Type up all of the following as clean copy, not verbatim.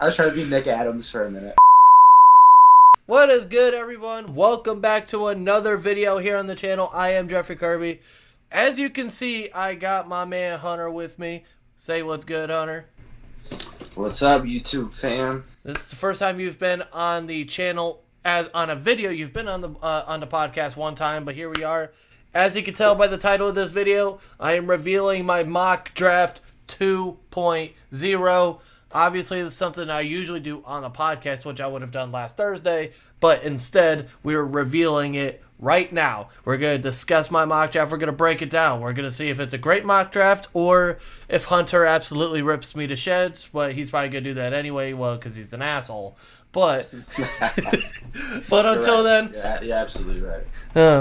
I was trying to be Nick Adams for a minute. What is good, everyone? Welcome back to another video here on the channel. I am Jeffrey Kirby. As you can see, I got my man Hunter with me. Say what's good, Hunter. What's up, YouTube fam? This is the first time you've been on the channel as on a video. You've been on the podcast one time, but here we are. As you can tell by the title of this video, I am revealing my mock draft 2.0. Obviously, this is something I usually do on the podcast, which I would have done last Thursday, but instead, we're revealing it right now. We're going to discuss my mock draft. We're going to break it down. We're going to see if it's a great mock draft or if Hunter absolutely rips me to shreds, but he's probably going to do that anyway, well, because he's an asshole. But until then... Yeah, you're absolutely right.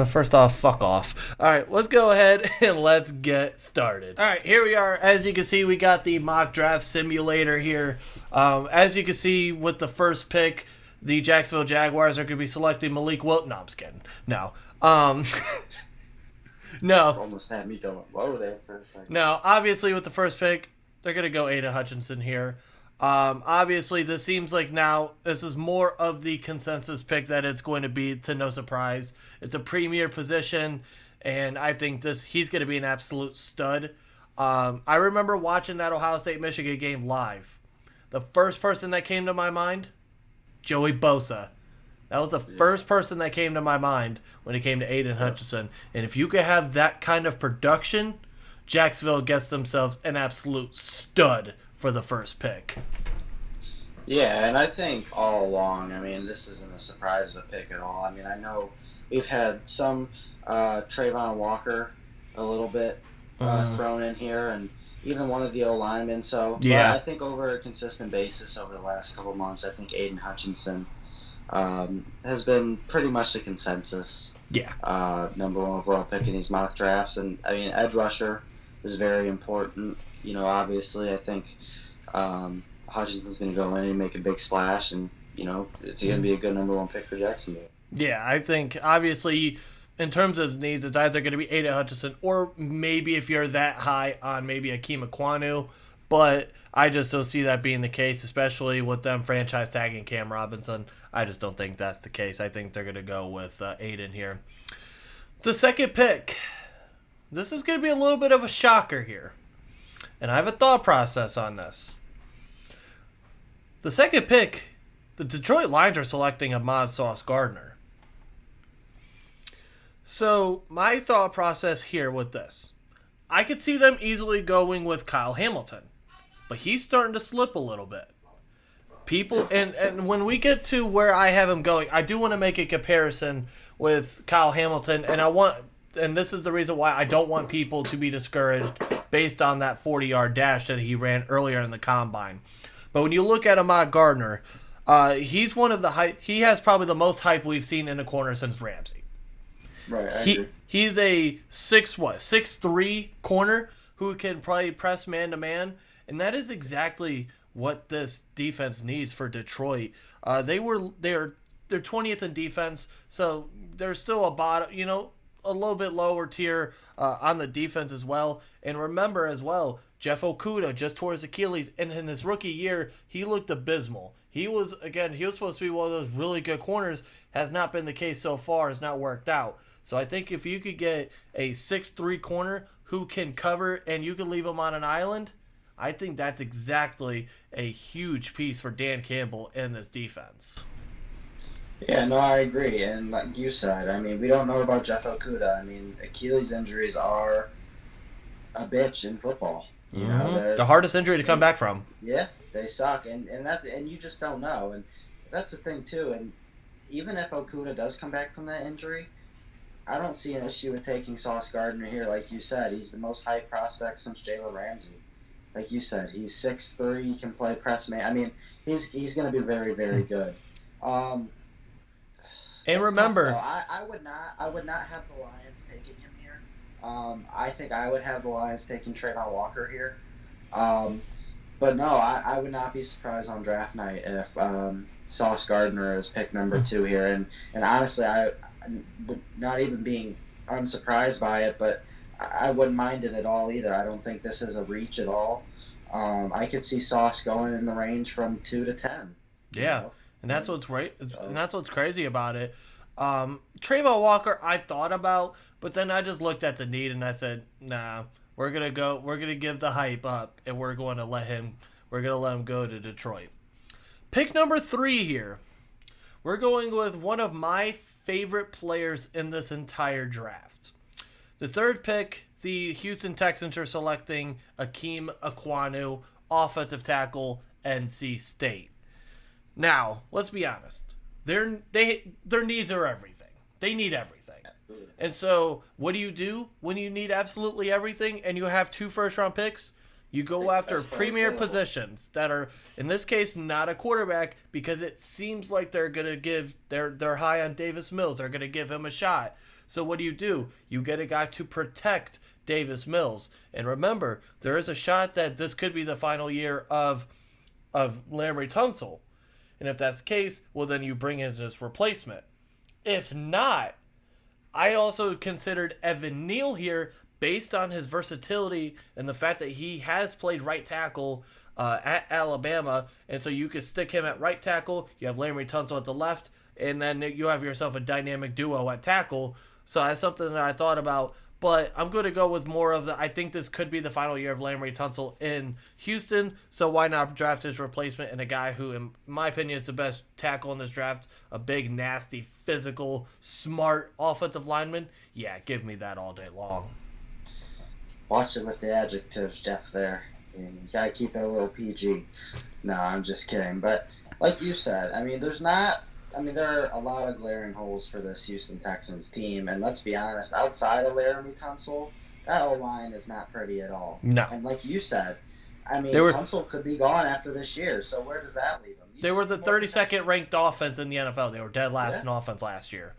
First off, fuck off. Alright, let's go ahead and let's get started. Alright, here we are. As you can see, we got the mock draft simulator here. As you can see, with the first pick, the Jacksonville Jaguars are going to be selecting Malik Wilton. No, I'm just kidding. No. No. Almost had me going low there for a second. No, obviously with the first pick, they're going to go Aiden Hutchinson here. Obviously, this seems like now this is more of the consensus pick that it's going to be, to no surprise. It's a premier position, and I think he's going to be an absolute stud. I remember watching that Ohio State-Michigan game live. The first person that came to my mind, Joey Bosa. That was the first person that came to my mind when it came to Aiden Hutchinson. And if you could have that kind of production, Jacksonville gets themselves an absolute stud for the first pick. Yeah, and I think all along, I mean, this isn't a surprise of a pick at all. I mean, I know we've had some Trayvon Walker a little bit thrown in here, and even one of the O-linemen. So yeah. But I think over a consistent basis over the last couple months, I think Aiden Hutchinson has been pretty much the consensus number one overall pick in these mock drafts. And, I mean, edge rusher is very important. You know, obviously, I think Hutchinson's going to go in and make a big splash, and, you know, it's going to be a good number one pick for Jacksonville. Yeah, I think, obviously, in terms of needs, it's either going to be Aiden Hutchinson or maybe if you're that high on maybe Akeem Ekwonu, but I just don't see that being the case, especially with them franchise tagging Cam Robinson. I just don't think that's the case. I think they're going to go with Aiden here. The second pick. This is going to be a little bit of a shocker here. And I have a thought process on this. The second pick, the Detroit Lions are selecting Ahmad Sauce Gardner. So, my thought process here with this. I could see them easily going with Kyle Hamilton. But he's starting to slip a little bit. People, and when we get to where I have him going, I do want to make a comparison with Kyle Hamilton, and this is the reason why I don't want people to be discouraged based on that 40-yard dash that he ran earlier in the combine. But when you look at Ahmad Gardner, he's one of the hype. He has probably the most hype we've seen in a corner since Ramsey. Right, I agree. He's a 6'3" corner who can probably press man to man, and that is exactly what this defense needs for Detroit. They're 20th in defense, so they're still a little bit lower tier on the defense as well. And remember as well, Jeff Okudah just tore his Achilles, and in his rookie year, he looked abysmal. He was supposed to be one of those really good corners. Has not been the case so far. Has not worked out. So I think if you could get a 6'3" corner who can cover and you can leave him on an island, I think that's exactly a huge piece for Dan Campbell in this defense. Yeah, no, I agree. And like you said, I mean, we don't know about Jeff Okudah. I mean, Achilles injuries are a bitch in football. You know, the hardest injury to come back from. Yeah, they suck, and you just don't know, and that's the thing too. And even if Okudah does come back from that injury, I don't see an issue with taking Sauce Gardner here. Like you said, he's the most hyped prospect since Jalen Ramsey. Like you said, he's 6'3", he can play press man. I mean, he's going to be very, very good. And remember, I would not have the Lions taking him here. I think I would have the Lions taking Trayvon Walker here. But no, I would not be surprised on draft night if Sauce Gardner is pick number 2 here. And honestly, I would not even being unsurprised by it, but I wouldn't mind it at all either. I don't think this is a reach at all. I could see Sauce going in the range from 2 to 10. Yeah, and that's what's right, and that's what's crazy about it. Trayvon Walker, I thought about, but then I just looked at the need and I said, nah, we're gonna give the hype up, and we're gonna let him go to Detroit. Pick number 3 here. We're going with one of my favorite players in this entire draft. The third pick, the Houston Texans are selecting Akeem Aquanu, offensive tackle, NC State. Now, let's be honest. Their needs are everything. They need everything. And so, what do when you need absolutely everything and you have 2 first-round picks? You go after premier positions that are, in this case, not a quarterback, because it seems like they're gonna they're high on Davis Mills. They're gonna give him a shot. So what do? You get a guy to protect Davis Mills. And remember, there is a shot that this could be the final year of Larry Tunsil. And if that's the case, well, then you bring in his replacement. If not, I also considered Evan Neal here, based on his versatility and the fact that he has played right tackle at Alabama. And so you could stick him at right tackle. You have Larry Tunsil at the left. And then you have yourself a dynamic duo at tackle. So that's something that I thought about. But I'm going to go with more of I think this could be the final year of Larry Tunsil in Houston. So why not draft his replacement and a guy who, in my opinion, is the best tackle in this draft? A big, nasty, physical, smart offensive lineman? Yeah, give me that all day long. Watch it with the adjectives, Jeff, there. You gotta keep it a little PG. No, I'm just kidding. But like you said, there are a lot of glaring holes for this Houston Texans team. And let's be honest, outside of Laramie Tunsil, that O-line is not pretty at all. No. And like you said, Tunsil could be gone after this year. So where does that leave them? They were the 32nd ranked offense in the NFL. They were dead last in offense last year.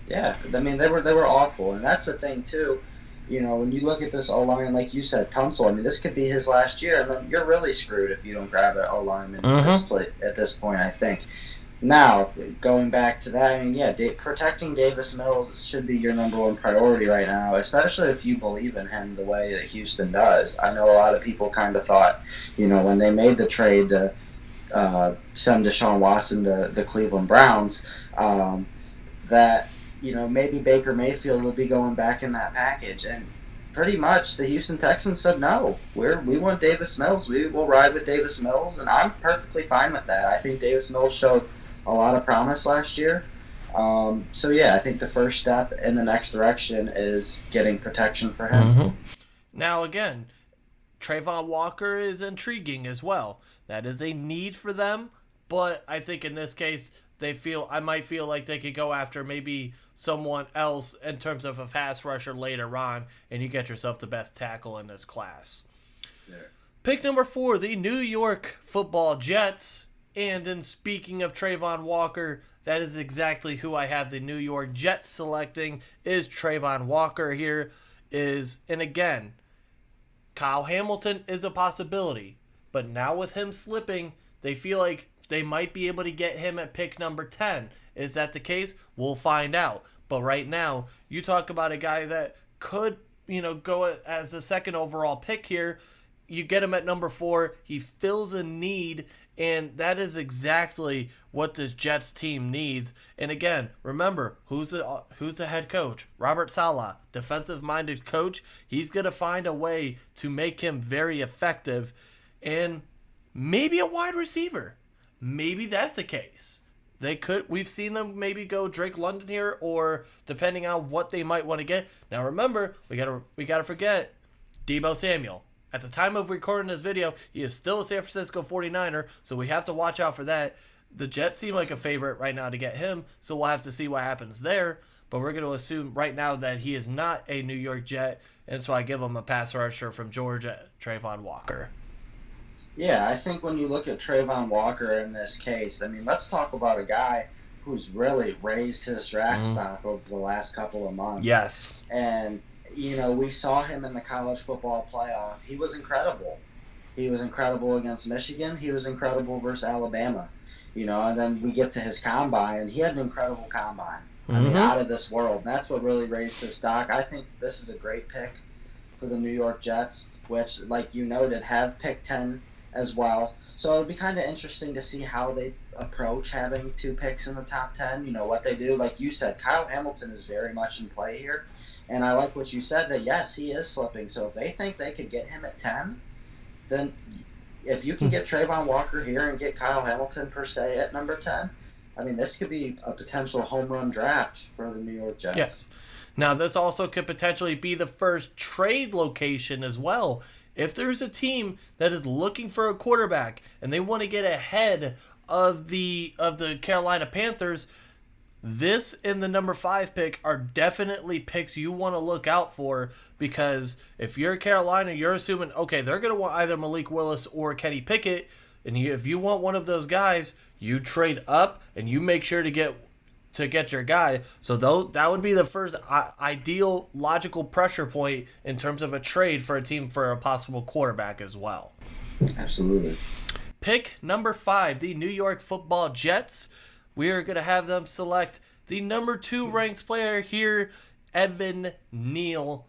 Yeah, they were awful. And that's the thing, too. When you look at this O-line, like you said, Tunsil, this could be his last year, and then you're really screwed if you don't grab an O-lineman at this point, I think. Now, going back to that, protecting Davis Mills should be your number one priority right now, especially if you believe in him the way that Houston does. I know a lot of people kind of thought, when they made the trade to send Deshaun Watson to the Cleveland Browns, that maybe Baker Mayfield will be going back in that package. And pretty much the Houston Texans said, no, we want Davis Mills. We will ride with Davis Mills, and I'm perfectly fine with that. I think Davis Mills showed a lot of promise last year. I think the first step in the next direction is getting protection for him. Mm-hmm. Now, again, Trayvon Walker is intriguing as well. That is a need for them, but I think in this case, I might feel like they could go after maybe someone else in terms of a pass rusher later on, and you get yourself the best tackle in this class. Yeah. Pick number 4, the New York Football Jets. And in speaking of Trayvon Walker, that is exactly who I have the New York Jets selecting, is Trayvon Walker here. And again, Kyle Hamilton is a possibility, but now with him slipping, they feel like they might be able to get him at pick number 10. Is that the case? We'll find out. But right now, you talk about a guy that could, go as the second overall pick here. You get him at number 4. He fills a need, and that is exactly what this Jets team needs. And again, remember, who's the head coach? Robert Saleh, defensive-minded coach. He's going to find a way to make him very effective, and maybe a wide receiver. Maybe that's the case. We've seen them maybe go Drake London here, or depending on what they might want to get. Now remember, we gotta forget Deebo Samuel. At the time of recording this video, he is still a San Francisco 49er, so we have to watch out for that. The Jets seem like a favorite right now to get him, so we'll have to see what happens there. But we're going to assume right now that he is not a New York Jet, and so I give him a pass rusher from Georgia, Trayvon Walker. Yeah, I think when you look at Trayvon Walker in this case, let's talk about a guy who's really raised his draft stock over the last couple of months. Yes. And, we saw him in the college football playoff. He was incredible. He was incredible against Michigan. He was incredible versus Alabama. And then we get to his combine, and he had an incredible combine. Out of this world. And that's what really raised his stock. I think this is a great pick for the New York Jets. which, like you noted, have picked 10 as well. So it'll be kind of interesting to see how they approach having 2 picks in the top 10. You know, what they do. Like you said, Kyle Hamilton is very much in play here. And I like what you said that, yes, he is slipping. So if they think they could get him at 10, then if you can get Trayvon Walker here and get Kyle Hamilton, per se, at number 10, I mean, this could be a potential home run draft for the New York Jets. Yes. Now, this also could potentially be the first trade location as well. If there's a team that is looking for a quarterback and they want to get ahead of the Carolina Panthers, this and the number 5 pick are definitely picks you want to look out for, because if you're Carolina, you're assuming, okay, they're going to want either Malik Willis or Kenny Pickett, and if you want one of those guys, you trade up and you make sure to get your guy. So that would be the first ideal logical pressure point in terms of a trade for a team for a possible quarterback as well. Absolutely. Pick number 5, the New York Football Jets. We are going to have them select the number 2 ranked player here, Evan Neal,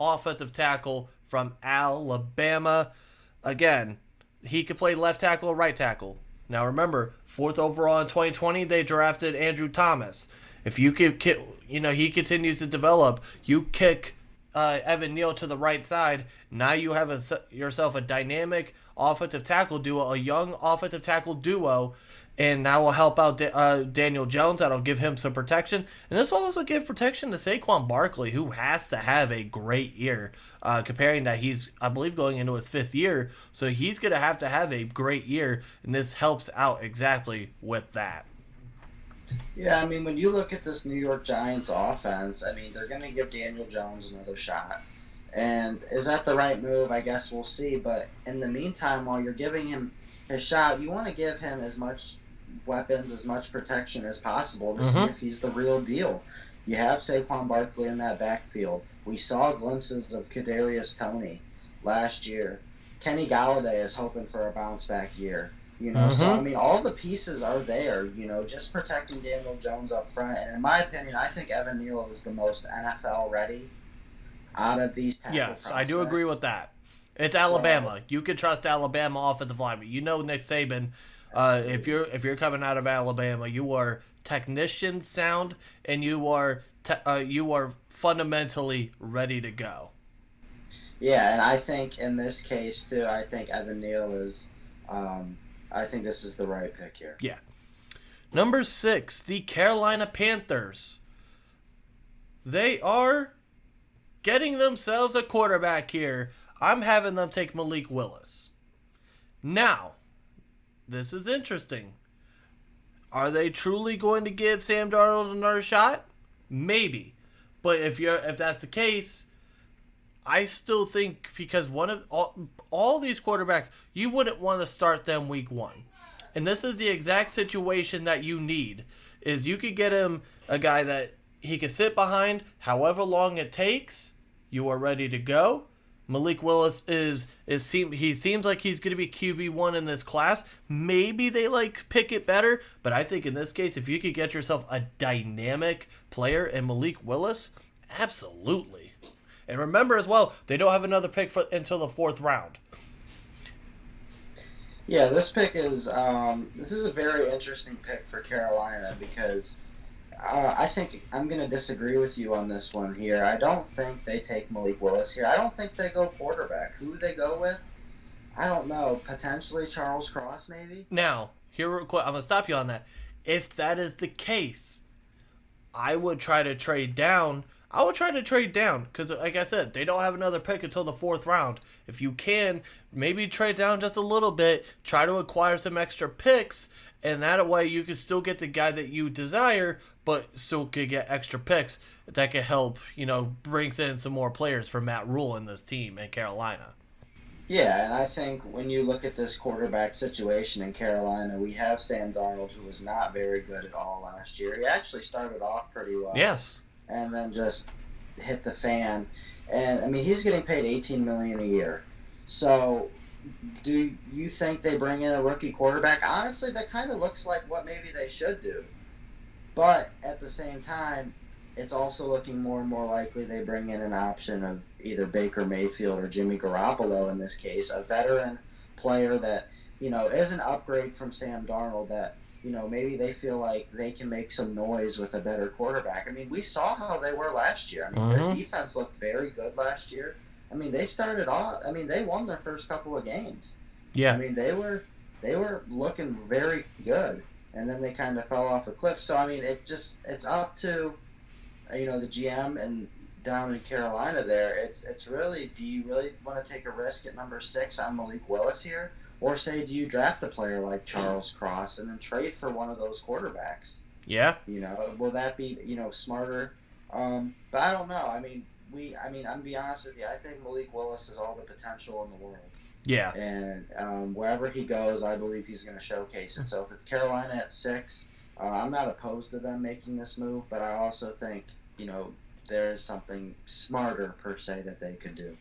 offensive tackle from Alabama. Again, he could play left tackle or right tackle. Now remember, 4th overall in 2020, they drafted Andrew Thomas. If you could, he continues to develop, you kick Evan Neal to the right side. Now you have yourself a dynamic offensive tackle duo, a young offensive tackle duo, and that will help out Daniel Jones. That'll give him some protection. And this will also give protection to Saquon Barkley, who has to have a great year, comparing that he's, I believe, going into his 5th year. So he's going to have a great year, and this helps out exactly with that. Yeah, I mean, when you look at this New York Giants offense, I mean, they're going to give Daniel Jones another shot. And is that the right move? I guess we'll see. But in the meantime, while you're giving him his shot, you want to give him as much weapons, as much protection as possible to see if he's the real deal. You have Saquon Barkley in that backfield. We saw glimpses of Kadarius Toney last year. Kenny Galladay is hoping for a bounce back year. So I mean, all the pieces are there. Just protecting Daniel Jones up front. And in my opinion, I think Evan Neal is the most NFL ready out of these tackle prospects. I do agree with that. It's Alabama. You can trust Alabama offensive linemen. Nick Saban. If you're coming out of Alabama, you are technician sound, and you are fundamentally ready to go. Yeah, and I think in this case too, I think Evan Neal is. I think this is the right pick here. Yeah. Number 6, the Carolina Panthers. They are getting themselves a quarterback here. I'm having them take Malik Willis. Now, this is interesting. Are they truly going to give Sam Darnold another shot? Maybe. But if that's the case, I still think, because one of all these quarterbacks, you wouldn't want to start them week 1. And this is the exact situation that you need. Is you could get him a guy that he can sit behind however long it takes. You are ready to go. Malik Willis he seems like he's going to be QB1 in this class. Maybe they like Pickett better, but I think in this case, if you could get yourself a dynamic player in Malik Willis, absolutely. And remember as well, they don't have another pick until the 4th round. Yeah, this pick is this is a very interesting pick for Carolina, because I think I'm going to disagree with you on this one here. I don't think they take Malik Willis here. I don't think they go quarterback. Who do they go with? I don't know. Potentially Charles Cross, maybe? Now, here real quick, I'm going to stop you on that. If that is the case, I would try to trade down. Because, like I said, they don't have another pick until the 4th round. If you can, maybe trade down just a little bit, try to acquire some extra picks, and that way you can still get the guy that you desire, but still could get extra picks that could help, brings in some more players for Matt Rule in this team in Carolina. Yeah, and I think when you look at this quarterback situation in Carolina, we have Sam Darnold, who was not very good at all last year. He actually started off pretty well. Yes. And then just hit the fan. And, I mean, he's getting paid $18 million a year. So, do you think they bring in a rookie quarterback? Honestly, that kind of looks like what maybe they should do. But, at the same time, it's also looking more and more likely they bring in an option of either Baker Mayfield or Jimmy Garoppolo in this case, a veteran player that, is an upgrade from Sam Darnold that, maybe they feel like they can make some noise with a better quarterback. I mean, we saw how they were last year. I mean, their defense looked very good last year. I mean, they started off, they won their first couple of games. Yeah. I mean, they were looking very good, and then they kind of fell off a cliff. So, I mean, it's up to, the GM and down in Carolina there. It's really, do you really want to take a risk at number 6 on Malik Willis here? Or say, do you draft a player like Charles Cross and then trade for one of those quarterbacks? Yeah. Will that be, smarter? But I don't know. I mean, I'm gonna be honest with you. I think Malik Willis has all the potential in the world. Yeah. And wherever he goes, I believe he's going to showcase it. So if it's Carolina at 6, I'm not opposed to them making this move, but I also think, there is something smarter per se that they could do.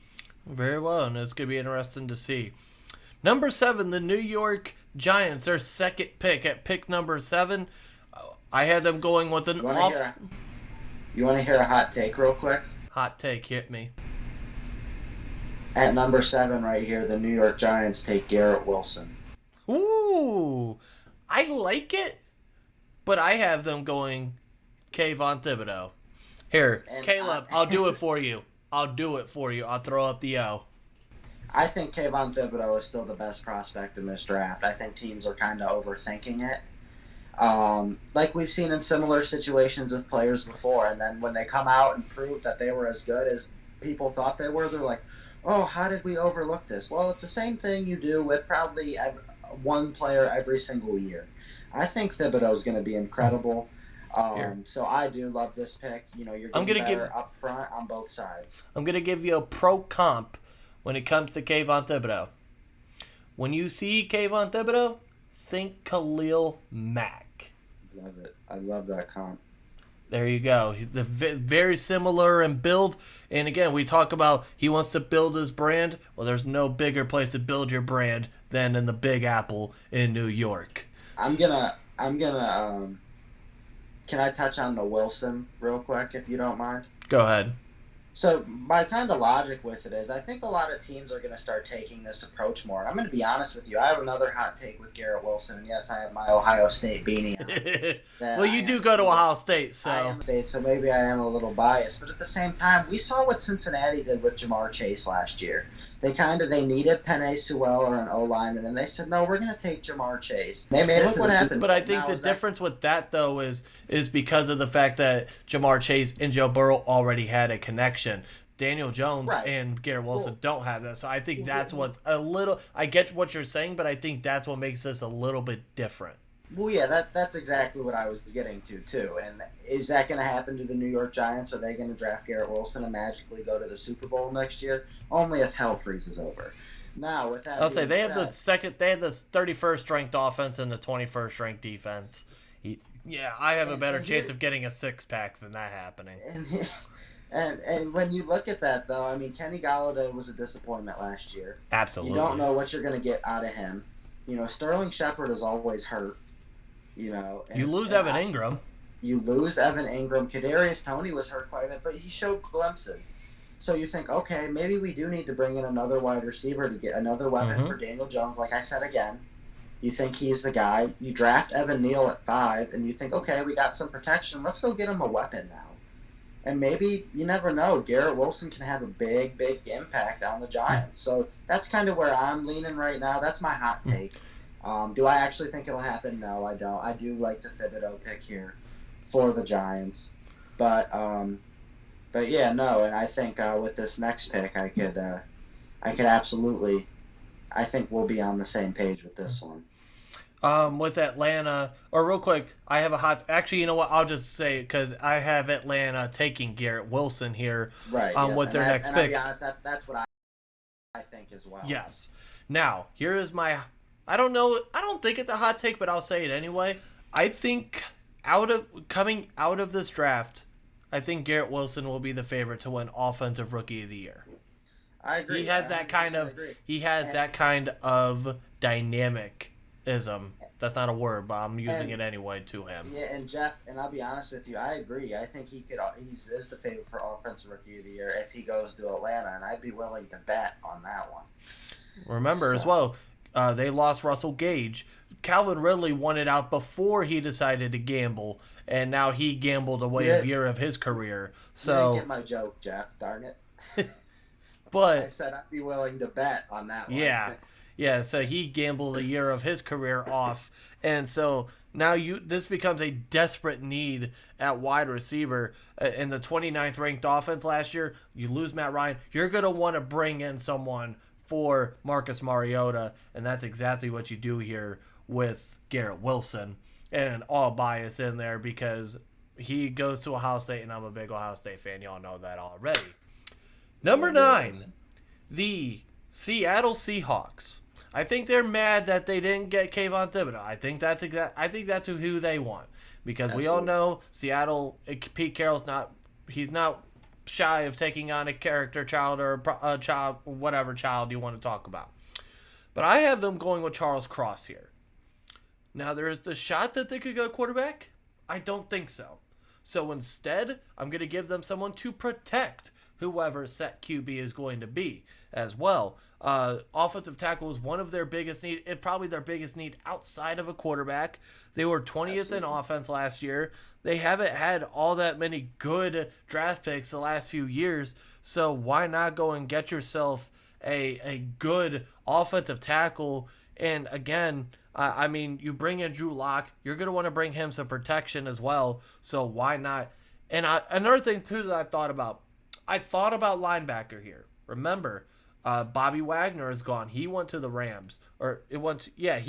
Very well, and it's going to be interesting to see. Number 7, the New York Giants, their second pick. At pick number 7, I had them going with an off. You want to hear a hot take real quick? Hot take, hit me. At number 7 right here, the New York Giants take Garrett Wilson. Ooh, I like it, but I have them going Kayvon Thibodeau. Here, and Caleb, I'll do it for you. I'll throw up the O. I think Kayvon Thibodeau is still the best prospect in this draft. I think teams are kind of overthinking it. Like we've seen in similar situations with players before, and then when they come out and prove that they were as good as people thought they were, they're like, oh, how did we overlook this? Well, it's the same thing you do with probably one player every single year. I think Thibodeau is going to be incredible. So I do love this pick. You're getting better up front on both sides. I'm going to give you a pro comp when it comes to Kayvon Thibodeau. When you see Kayvon Thibodeau, think Khalil Mack. Love it. I love that comp. There you go. The very similar in build. And again, we talk about he wants to build his brand. Well, there's no bigger place to build your brand than in the Big Apple in New York. I'm gonna. Can I touch on the Wilson real quick, if you don't mind? Go ahead. So my kind of logic with it is I think a lot of teams are going to start taking this approach more. And I'm going to be honest with you. I have another hot take with Garrett Wilson. And yes, I have my Ohio State beanie on. Well, you do go to Ohio State, so. So maybe I am a little biased. But at the same time, we saw what Cincinnati did with Jamar Chase last year. They needed Penei Sewell or an O-lineman, and they said, no, we're going to take Jamar Chase. They made it to the Super Bowl. But I think the difference with that, though, is because of the fact that Jamar Chase and Joe Burrow already had a connection. Daniel Jones and Garrett Wilson don't have that. So I think that's what's a little – I get what you're saying, but I think that's what makes this a little bit different. Well, yeah, that's exactly what I was getting to, too. And is that going to happen to the New York Giants? Are they going to draft Garrett Wilson and magically go to the Super Bowl next year? Only if hell freezes over. Now, with that, I'll say they have the 31st ranked offense and the 21st ranked defense. Yeah, I have a better chance of getting a 6-pack than that happening. And when you look at that, though, I mean, Kenny Golladay was a disappointment last year. Absolutely. You don't know what you're going to get out of him. Sterling Shepard is always hurt. You lose Evan Ingram. You lose Evan Ingram. Kadarius Toney was hurt quite a bit, but he showed glimpses. So you think, okay, maybe we do need to bring in another wide receiver to get another weapon for Daniel Jones. Like I said again, you think he's the guy. You draft Evan Neal at 5, and you think, okay, we got some protection. Let's go get him a weapon now. And maybe, you never know, Garrett Wilson can have a big, big impact on the Giants. So that's kind of where I'm leaning right now. That's my hot take. Do I actually think it'll happen? No, I don't. I do like the Thibodeau pick here for the Giants. But yeah, no, and I think with this next pick, I could absolutely, I think we'll be on the same page with this one. With Atlanta, or real quick, I have a hot. Actually, you know what? I'll just say because I have Atlanta taking Garrett Wilson here. Right. With their next pick. I'll be honest, that's what I think as well. Yes. Now here is my. I don't know. I don't think it's a hot take, but I'll say it anyway. I think coming out of this draft, I think Garrett Wilson will be the favorite to win Offensive Rookie of the Year. I agree. He has that kind of dynamic ism. That's not a word, but I'm using And it anyway to him. yeah, and Jeff, and I'll be honest with you, I agree. I think he could. Is the favorite for offensive rookie of the year if he goes to Atlanta, and I'd be willing to bet on that one. Remember as So well, they lost Russell Gage. Calvin Ridley won it out before he decided to gamble, and now he gambled away a year of his career. you didn't So, get my joke, Jeff. Darn it. I but said I'd be willing to bet on that one. yeah, yeah. So he gambled a year of his career off, and so now this becomes a desperate need at wide receiver. In the 29th ranked offense last year, you lose Matt Ryan. You're gonna want to bring in someone for Marcus Mariota, and that's exactly what you do here with Garrett Wilson. And all bias in there because he goes to Ohio State, and I'm a big Ohio State fan. Y'all know that already. Number 9, the Seattle Seahawks. I think they're mad that they didn't get Kayvon Thibodeau. I think that's who they want because we all know Seattle. Pete Carroll's not. He's not shy of taking on a character child or a child, whatever child you want to talk about. But I have them going with Charles Cross here. Now there's the shot that they could go quarterback. I don't think so. So instead, I'm going to give them someone to protect whoever set QB is going to be as well. Offensive tackle is one of their biggest need, probably their biggest need outside of a quarterback. They were 20th in offense last year. They haven't had all that many good draft picks the last few years, so why not go and get yourself a good offensive tackle? And again, I mean, you bring in Drew Lock, you're going to want to bring him some protection as well, so why not? And another thing, too, that I thought about linebacker here. Remember, Bobby Wagner is gone. He went to the Rams. He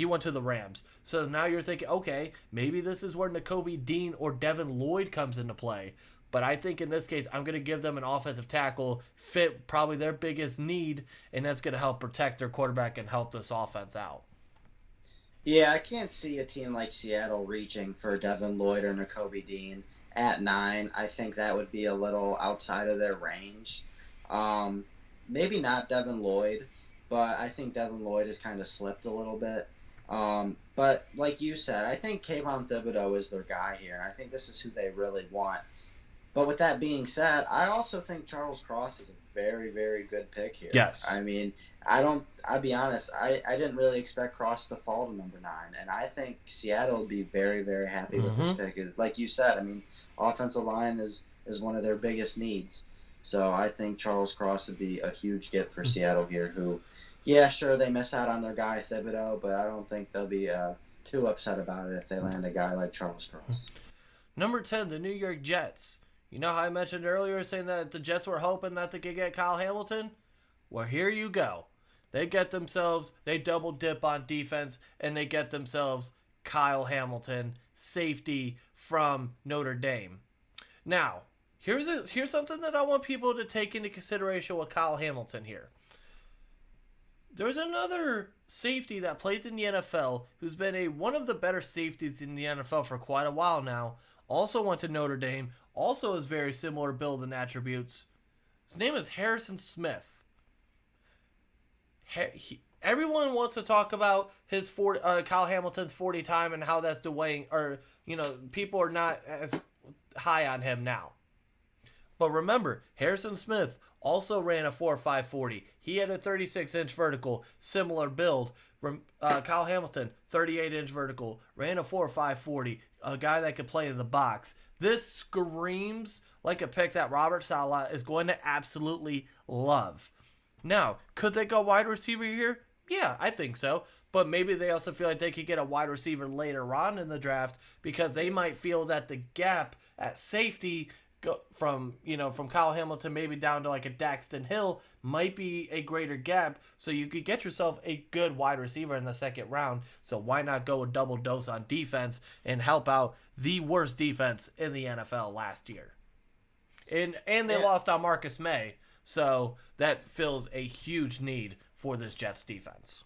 went to the Rams. So now you're thinking, okay, maybe this is where Nakobe Dean or Devin Lloyd comes into play. But I think in this case, I'm going to give them an offensive tackle, fit probably their biggest need, and that's going to help protect their quarterback and help this offense out. Yeah, I can't see a team like Seattle reaching for Devin Lloyd or Nakobe Dean at 9. I think that would be a little outside of their range. Maybe not Devin Lloyd, but I think Devin Lloyd has kind of slipped a little bit. But like you said, I think Kayvon Thibodeau is their guy here. I think this is who they really want. But with that being said, I also think Charles Cross is a very, very good pick here. Yes. I mean, I'll be honest, I didn't really expect Cross to fall to number 9. And I think Seattle would be very, very happy with this pick. Like you said, I mean, offensive line is one of their biggest needs. So I think Charles Cross would be a huge get for Seattle here, who, yeah, sure, they miss out on their guy Thibodeau, but I don't think they'll be too upset about it if they land a guy like Charles Cross. Number 10, the New York Jets. You know how I mentioned earlier saying that the Jets were hoping that they could get Kyle Hamilton? Well, here you go. They double dip on defense, and they get themselves Kyle Hamilton, safety from Notre Dame. Now, here's something that I want people to take into consideration with Kyle Hamilton here. There's another safety that plays in the NFL who's been one of the better safeties in the NFL for quite a while now. Also went to Notre Dame. Also has very similar build and attributes. His name is Harrison Smith. Everyone wants to talk about his Kyle Hamilton's 40 time and how that's delaying, or people are not as high on him now. But remember, Harrison Smith also ran a 4.5 40. He had a 36-inch vertical, similar build. Kyle Hamilton, 38-inch vertical, ran a 4.5 40. A guy that could play in the box. This screams like a pick that Robert Saleh is going to absolutely love. Now, could they go wide receiver here? Yeah, I think so. But maybe they also feel like they could get a wide receiver later on in the draft because they might feel that the gap at safety from Kyle Hamilton maybe down to like a Daxton Hill might be a greater gap, so you could get yourself a good wide receiver in the second round. So why not go a double dose on defense and help out the worst defense in the NFL last year? And they lost on Marcus May, so that fills a huge need for this Jets defense.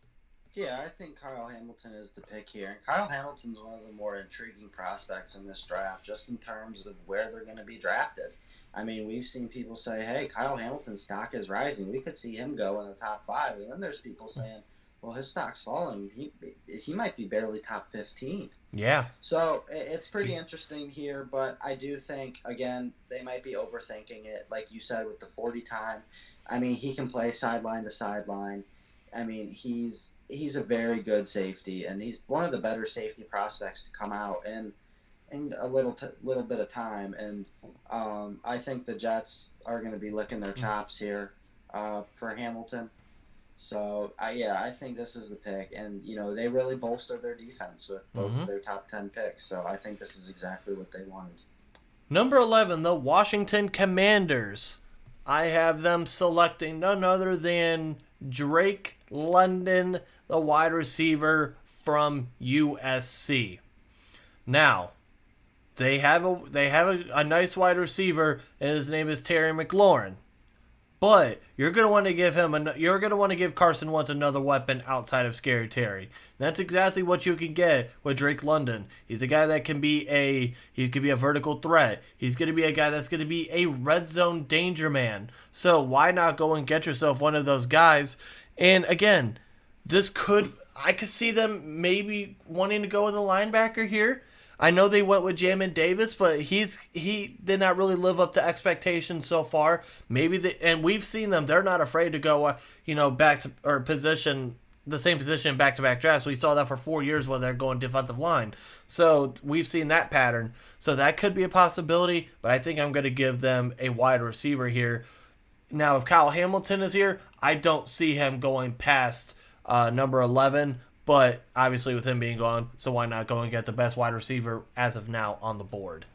Yeah, I think Kyle Hamilton is the pick here. And Kyle Hamilton's one of the more intriguing prospects in this draft, just in terms of where they're going to be drafted. I mean, we've seen people say, hey, Kyle Hamilton's stock is rising. We could see him go in the top 5. And then there's people saying, well, his stock's falling. He might be barely top 15. Yeah. So it's pretty interesting here, but I do think, again, they might be overthinking it. Like you said, with the 40 time, I mean, he can play sideline to sideline. I mean, he's a very good safety, and he's one of the better safety prospects to come out in a little bit of time. And I think the Jets are going to be licking their chops here for Hamilton. So I think this is the pick, and they really bolstered their defense with both of their top 10 picks. So I think this is exactly what they wanted. Number 11, the Washington Commanders. I have them selecting none other than Drake London, the wide receiver from USC. Now, they have a nice wide receiver, and his name is Terry McLaurin. But you're gonna want to give Carson Wentz another weapon outside of Scary Terry. That's exactly what you can get with Drake London. He's a guy that can be a vertical threat. He's gonna be a guy that's gonna be a red zone danger man. So why not go and get yourself one of those guys? And again, I could see them maybe wanting to go with a linebacker here. I know they went with Jamin Davis, but he did not really live up to expectations so far. And we've seen them; they're not afraid to go, back to or position the same position in back-to-back drafts. We saw that for 4 years while they're going defensive line. So we've seen that pattern. So that could be a possibility, but I think I'm going to give them a wide receiver here. Now, if Kyle Hamilton is here, I don't see him going past number 11. But obviously with him being gone, so why not go and get the best wide receiver as of now on the board?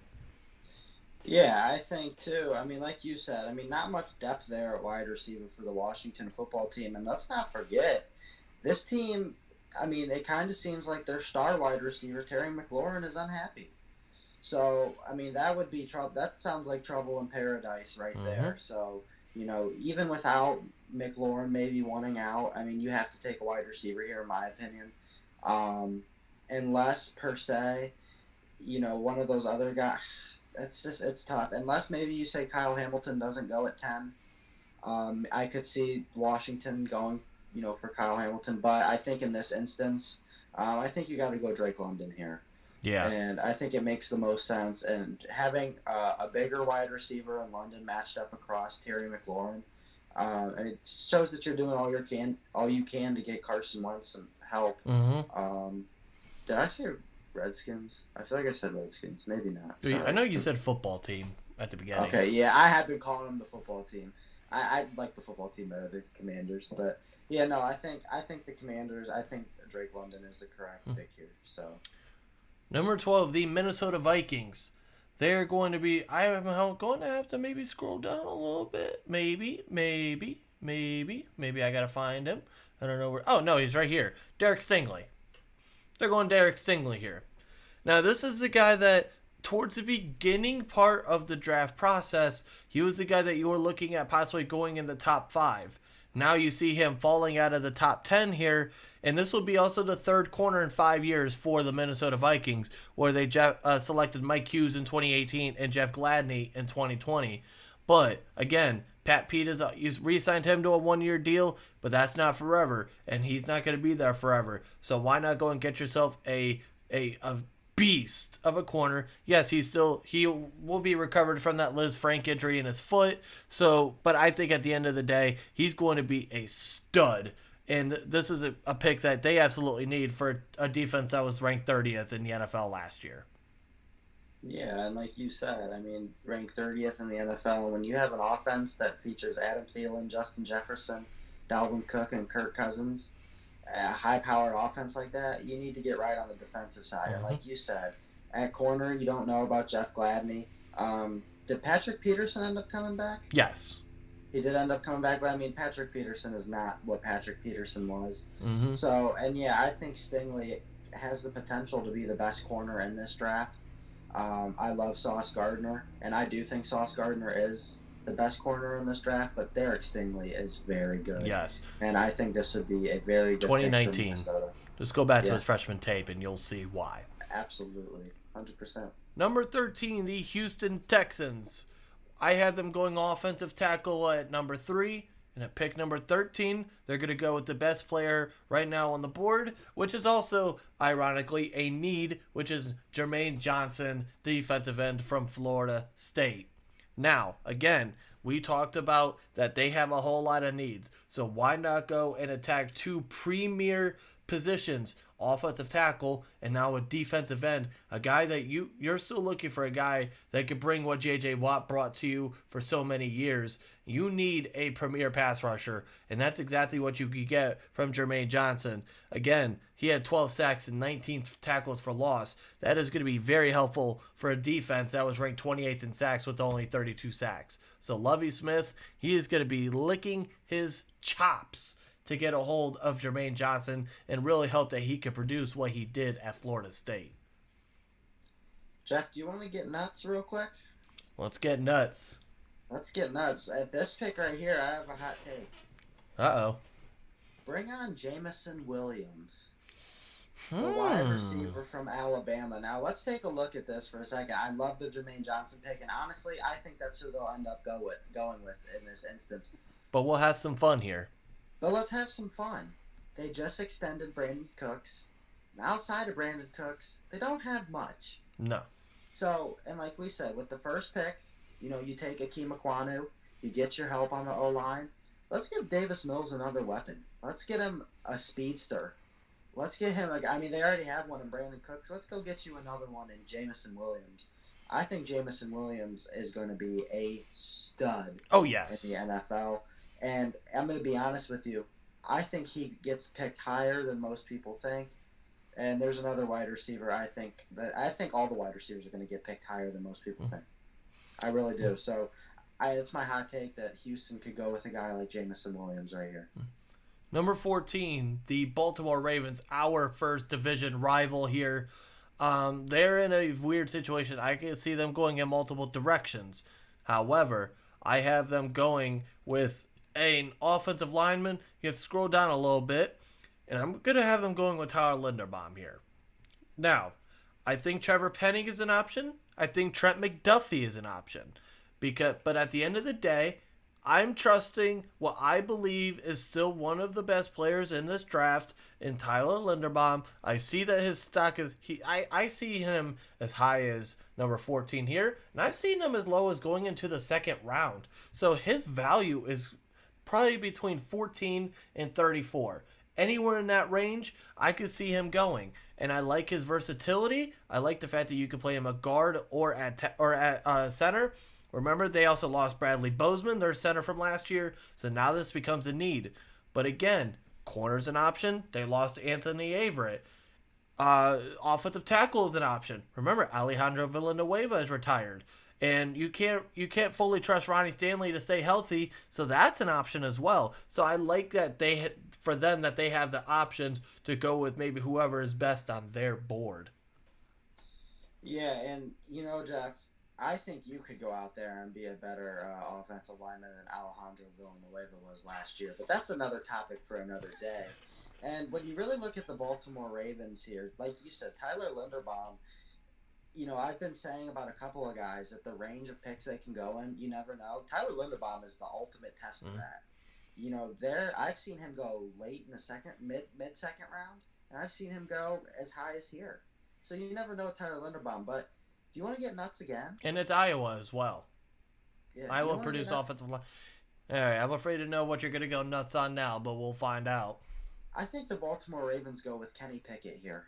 Yeah, I think too. I mean, like you said, not much depth there at wide receiver for the Washington football team. And let's not forget, this team, it kind of seems like their star wide receiver, Terry McLaurin, is unhappy. So, that would be trouble. That sounds like trouble in paradise right there. So, even without McLaurin maybe wanting out, you have to take a wide receiver here, in my opinion. Unless, per se, one of those other guys, it's tough. Unless maybe you say Kyle Hamilton doesn't go at 10. I could see Washington going, for Kyle Hamilton. But I think in this instance, I think you got to go Drake London here. Yeah. And I think it makes the most sense. And having a bigger wide receiver in London matched up across Terry McLaurin, and it shows that you're doing all you can to get Carson Wentz some help. Did I say Redskins? I feel like I said Redskins. Maybe not. Sorry. I know you said football team at the beginning. Okay, yeah, I have been calling them the football team. I like the football team better than the Commanders, but yeah, no, I think the Commanders. I think Drake London is the correct pick here. So. Number 12, the Minnesota Vikings. They're going to be... I'm going to have to maybe scroll down a little bit. Maybe I got to find him. I don't know where... Oh, no, he's right here. Derek Stingley. They're going Derek Stingley here. Now, this is the guy that, towards the beginning part of the draft process, he was the guy that you were looking at possibly going in the top 5. Now you see him falling out of the top 10 here, and this will be also the third corner in 5 years for the Minnesota Vikings, where they selected Mike Hughes in 2018 and Jeff Gladney in 2020. But, again, Pat Pete he's re-signed him to a 1-year deal, but that's not forever, and he's not going to be there forever. So why not go and get yourself a beast of a corner? Yes, he will be recovered from that Liz Frank injury in his foot. So, but I think at the end of the day, he's going to be a stud. And this is a pick that they absolutely need for a defense that was ranked 30th in the NFL last year. Yeah, and like you said, ranked 30th in the NFL. When you have an offense that features Adam Thielen, Justin Jefferson, Dalvin Cook, and Kirk Cousins, a high-powered offense like that, you need to get right on the defensive side. And like you said, at corner, you don't know about Jeff Gladney. Did Patrick Peterson end up coming back? Yes. He did end up coming back, but Patrick Peterson is not what Patrick Peterson was. So, and yeah, I think Stingley has the potential to be the best corner in this draft. I love Sauce Gardner, and I do think Sauce Gardner is the best corner in this draft, but Derek Stingley is very good. Yes. And I think this would be a very good 2019. Just go back to his freshman tape, and you'll see why. Absolutely. 100%. Number 13, the Houston Texans. I had them going offensive tackle at number 3, And at pick number 13, they're going to go with the best player right now on the board, which is also, ironically, a need, which is Jermaine Johnson, defensive end from Florida State. Now, again, we talked about that they have a whole lot of needs. So why not go and attack two premier positions, offensive tackle and now a defensive end, a guy that you're still looking for, a guy that could bring what J.J. Watt brought to you for so many years. You need a premier pass rusher, and that's exactly what you could get from Jermaine Johnson. Again, he had 12 sacks and 19 tackles for loss. That is going to be very helpful for a defense that was ranked 28th in sacks with only 32 sacks. So Lovie Smith, he is going to be licking his chops to get a hold of Jermaine Johnson and really hope that he could produce what he did at Florida State. Jeff, do you want to get nuts real quick? Let's get nuts. Let's get nuts. At this pick right here, I have a hot take. Uh-oh. Bring on Jameson Williams, the wide receiver from Alabama. Now, let's take a look at this for a second. I love the Jermaine Johnson pick, and honestly, I think that's who they'll end up going with in this instance. But we'll have some fun here. But let's have some fun. They just extended Brandon Cooks. And outside of Brandon Cooks, they don't have much. No. So, and like we said, with the first pick, you take Akeem Ekwonu, you get your help on the O-line. Let's give Davis Mills another weapon. Let's get him a speedster. Let's get him, they already have one in Brandon Cooks. Let's go get you another one in Jameson Williams. I think Jameson Williams is going to be a stud. Oh, yes. In the NFL. And I'm going to be honest with you. I think he gets picked higher than most people think. And there's another wide receiver. I think all the wide receivers are going to get picked higher than most people think. I really do. So it's my hot take that Houston could go with a guy like Jameson Williams right here. Number 14, the Baltimore Ravens, our first division rival here. They're in a weird situation. I can see them going in multiple directions. However, I have them going with an offensive lineman. You have to scroll down a little bit, and I'm going to have them going with Tyler Linderbaum here. Now, I think Trevor Penning is an option. I think Trent McDuffie is an option. But at the end of the day, I'm trusting what I believe is still one of the best players in this draft in Tyler Linderbaum. I see that his stock is I see him as high as number 14 here, and I've seen him as low as going into the second round. So his value is probably between 14 and 34. Anywhere in that range, I could see him going. And I like his versatility. I like the fact that you could play him a guard or at center. Remember, they also lost Bradley Bozeman, their center from last year, so now this becomes a need. But again, corner's an option. They lost Anthony Averett. Offensive tackle is an option. Remember, Alejandro Villanueva is retired. And you can't fully trust Ronnie Stanley to stay healthy, so that's an option as well. So I like that they have the options to go with maybe whoever is best on their board. Yeah, and Jeff, I think you could go out there and be a better offensive lineman than Alejandro Villanueva was last year. But that's another topic for another day. And when you really look at the Baltimore Ravens here, like you said, Tyler Linderbaum, I've been saying about a couple of guys that the range of picks they can go in, you never know. Tyler Linderbaum is the ultimate test of that. I've seen him go late in the mid-second round, and I've seen him go as high as here. So you never know with Tyler Linderbaum, but do you want to get nuts again? And it's Iowa as well. Yeah, Iowa produce offensive line. All right, I'm afraid to know what you're going to go nuts on now, but we'll find out. I think the Baltimore Ravens go with Kenny Pickett here.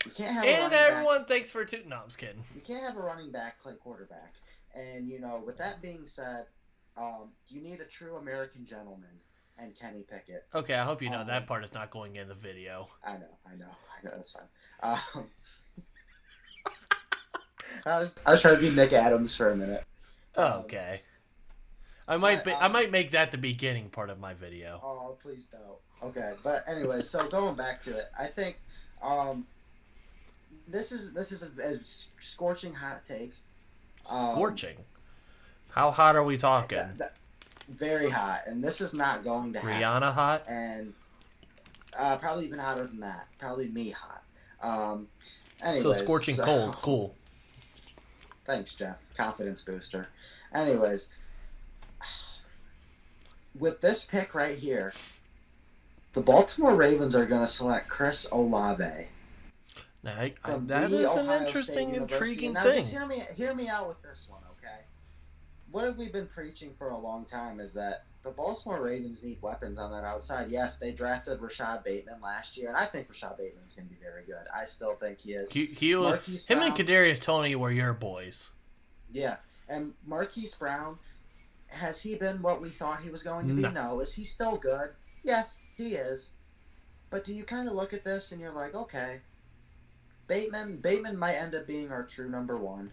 You can't have and everyone thinks for two. No, I'm just kidding. You can't have a running back play quarterback. And, with that being said, you need a true American gentleman and Kenny Pickett. Okay, I hope you know that part is not going in the video. I know, that's fine. I was trying to be Nick Adams for a minute. Okay. I might make that the beginning part of my video. Oh, please don't. Okay, but anyway, so going back to it, I think this is a scorching hot take. Scorching? How hot are we talking? Very hot, and this is not going to happen. Rihanna hot? And probably even hotter than that. Probably me hot. Anyways, so scorching cold. Cool. Thanks, Jeff. Confidence booster. Anyways, with this pick right here, the Baltimore Ravens are going to select Chris Olave from that the is an Ohio State interesting, University. intriguing Now, just thing. hear me out with this one, okay? What have we been preaching for a long time is that the Baltimore Ravens need weapons on that outside. Yes, they drafted Rashad Bateman last year, and I think Rashad Bateman is going to be very good. I still think he is. Marquise Brown, and Kadarius Toney were your boys. Yeah, and Marquise Brown, has he been what we thought he was going to be? No. Is he still good? Yes, he is. But do you kind of look at this and you're like, okay, Bateman might end up being our true number one.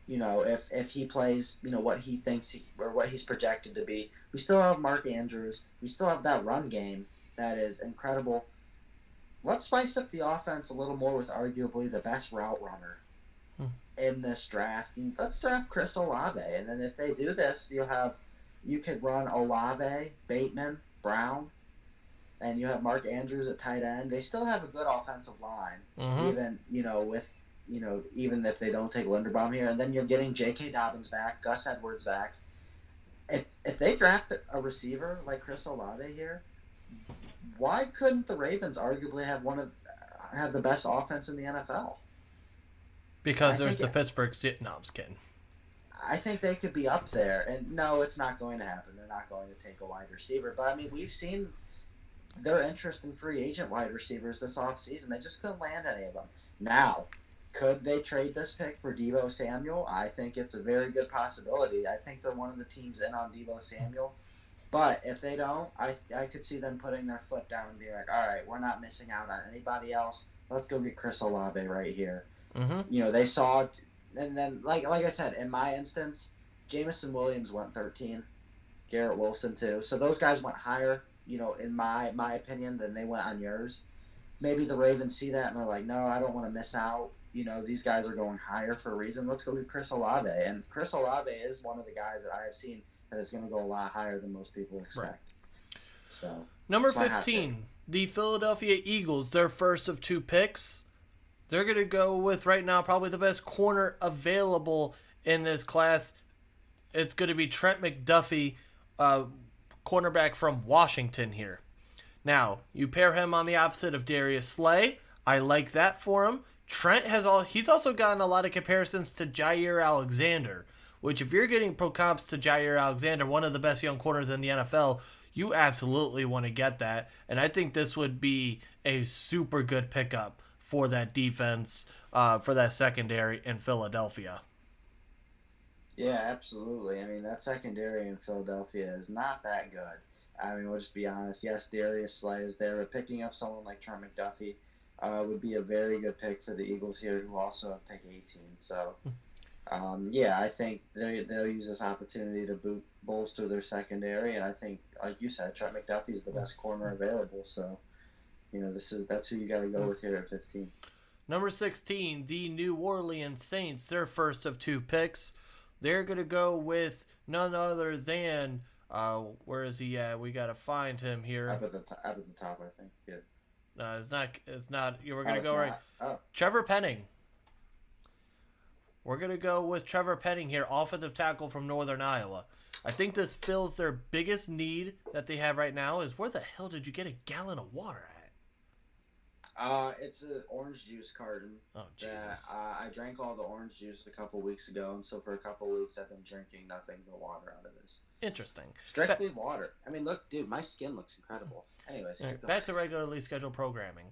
If he plays, what he thinks or what he's projected to be. We still have Mark Andrews. We still have that run game that is incredible. Let's spice up the offense a little more with arguably the best route runner in this draft. And let's draft Chris Olave. And then if they do this, you could run Olave, Bateman, Brown, and you have Mark Andrews at tight end. They still have a good offensive line, even even if they don't take Linderbaum here. And then you're getting J.K. Dobbins back, Gus Edwards back. If they draft a receiver like Chris Olave here, why couldn't the Ravens arguably have the best offense in the NFL? Because there's the Pittsburgh Steelers. No, I'm just kidding. I think they could be up there. And no, it's not going to happen. They're not going to take a wide receiver. But, I mean, we've seen their interest in free agent wide receivers this offseason. They just couldn't land any of them. Now, could they trade this pick for Deebo Samuel? I think it's a very good possibility. I think they're one of the teams in on Deebo Samuel. But if they don't, I could see them putting their foot down and be like, all right, we're not missing out on anybody else. Let's go get Chris Olave right here. They saw, and then, like I said, in my instance, Jamison Williams went 13, Garrett Wilson too. So those guys went higher, in my opinion, than they went on yours. Maybe the Ravens see that and they're like, no, I don't want to miss out. These guys are going higher for a reason. Let's go get Chris Olave. And Chris Olave is one of the guys that I have seen that is going to go a lot higher than most people expect. Right. So number 15, the Philadelphia Eagles, their first of two picks. They're going to go with, right now, probably the best corner available in this class. It's going to be Trent McDuffie, cornerback from Washington here. Now, you pair him on the opposite of Darius Slay. I like that for him. Trent he's also gotten a lot of comparisons to Jair Alexander, which if you're getting pro comps to Jair Alexander, one of the best young corners in the NFL, you absolutely want to get that. And I think this would be a super good pickup for that defense, for that secondary in Philadelphia. Yeah, absolutely. I mean, that secondary in Philadelphia is not that good. I mean, we'll just be honest. Yes, Darius Slay is there, but picking up someone like Trent McDuffie would be a very good pick for the Eagles here, who also have pick 18. So, I think they'll use this opportunity to bolster their secondary, and I think, like you said, Trent McDuffie is the best corner available. So, that's who you got to go with here at 15. Number 16, the New Orleans Saints, their first of two picks. They're going to go with none other than, where is he at? We got to find him here. Up at the top, I think. Yeah. No, it's not. We're going to go right. Oh. Trevor Penning. We're going to go with Trevor Penning here, offensive tackle from Northern Iowa. I think this fills their biggest need that they have right now is, where the hell did you get a gallon of water at? It's an orange juice carton. Oh, Jesus. I drank all the orange juice a couple weeks ago, and so for a couple weeks I've been drinking nothing but water out of this. Interesting. Strictly water. I mean, look, dude, my skin looks incredible. Anyways. Back to regularly scheduled programming.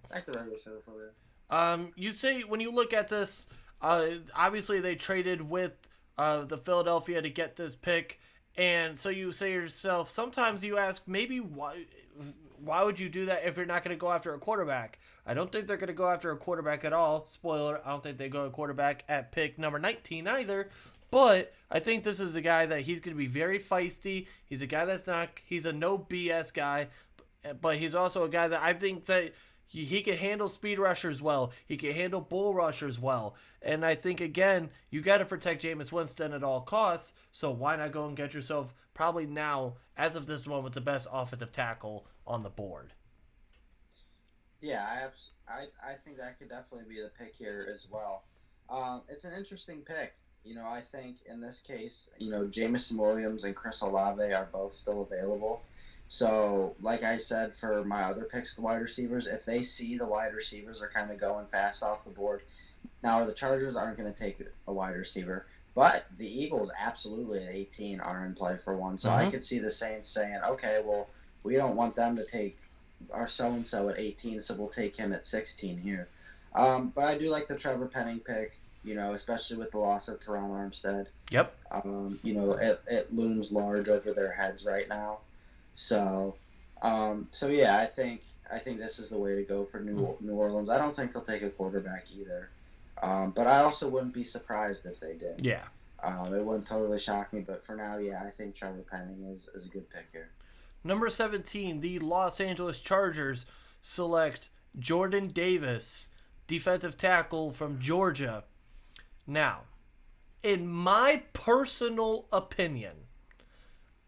You say, when you look at this, obviously they traded with the Philadelphia to get this pick, and so you say to yourself, sometimes you ask, maybe why would you do that if you're not going to go after a quarterback? I don't think they're going to go after a quarterback at all. Spoiler, I don't think they go a quarterback at pick number 19 either. But I think this is the guy that he's going to be very feisty. He's a guy he's a no BS guy, but he's also a guy that I think that he can handle speed rushers well. He can handle bull rushers well. And I think, again, you got to protect Jameis Winston at all costs. So why not go and get yourself, probably now, as of this moment, the best offensive tackle on the board? Yeah, I think that could definitely be the pick here as well. It's an interesting pick. I think in this case, Jamison Williams and Chris Olave are both still available. So, like I said, for my other picks, the wide receivers, if they see the wide receivers are kind of going fast off the board, now the Chargers aren't going to take a wide receiver, but the Eagles absolutely at 18 are in play for one. So I Mm-hmm. could see the Saints saying, okay, well, we don't want them to take our so and so at 18, so we'll take him at 16 here. But I do like the Trevor Penning pick, especially with the loss of Teron Armstead. Yep. It looms large over their heads right now. So, yeah, I think this is the way to go for New Orleans. I don't think they'll take a quarterback either, but I also wouldn't be surprised if they did. Yeah. It wouldn't totally shock me, but for now, yeah, I think Trevor Penning is a good pick here. Number 17, the Los Angeles Chargers select Jordan Davis, defensive tackle from Georgia. Now, in my personal opinion,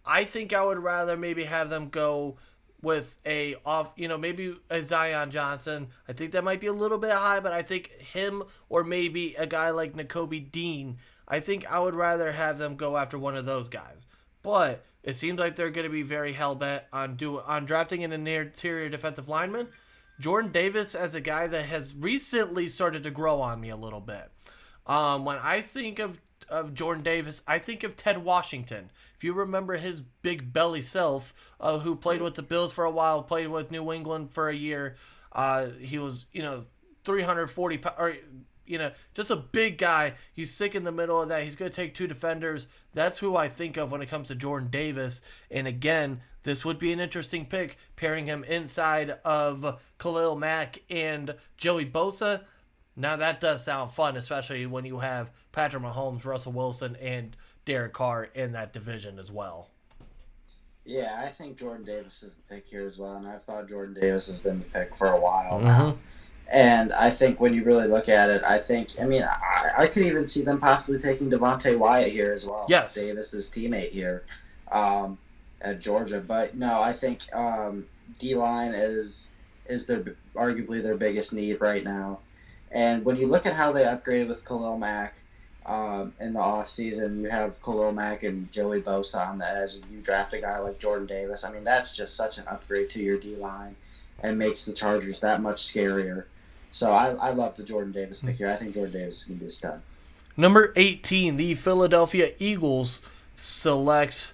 I think I would rather maybe have them go with maybe a Zion Johnson. I think that might be a little bit high, but I think him or maybe a guy like Nakobe Dean, I think I would rather have them go after one of those guys. But it seems like they're going to be very hell-bent on drafting an interior defensive lineman. Jordan Davis as a guy that has recently started to grow on me a little bit. When I think of Jordan Davis, I think of Ted Washington. If you remember his big belly self, who played with the Bills for a while, played with New England for a year. He was, 340 or just a big guy. He's sick in the middle of that. He's going to take two defenders. That's who I think of when it comes to Jordan Davis. And again, this would be an interesting pick, pairing him inside of Khalil Mack and Joey Bosa. Now that does sound fun, especially when you have Patrick Mahomes, Russell Wilson, and Derek Carr in that division as well. Yeah, I think Jordan Davis is the pick here as well, and I've thought Jordan Davis has been the pick for a while now. And I think when you really look at it, I could even see them possibly taking Devontae Wyatt here as well. Yes. Davis's teammate here at Georgia. But no, I think D-line is arguably their biggest need right now. And when you look at how they upgraded with Khalil Mack in the offseason, you have Khalil Mack and Joey Bosa on the edge, and you draft a guy like Jordan Davis. I mean, that's just such an upgrade to your D-line and makes the Chargers that much scarier. So I love the Jordan Davis pick here. I think Jordan Davis is going to be a stud. Number 18, the Philadelphia Eagles select.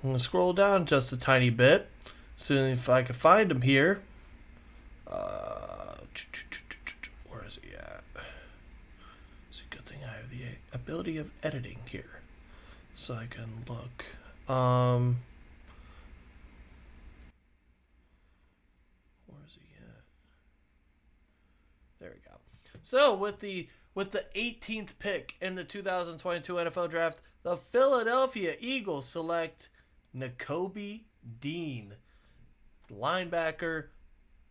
I'm going to scroll down just a tiny bit. See if I can find him here. Where is he at? It's a good thing I have the ability of editing here. So I can look. There we go. So with the 18th pick in the 2022 NFL Draft, the Philadelphia Eagles select Nakobe Dean, linebacker,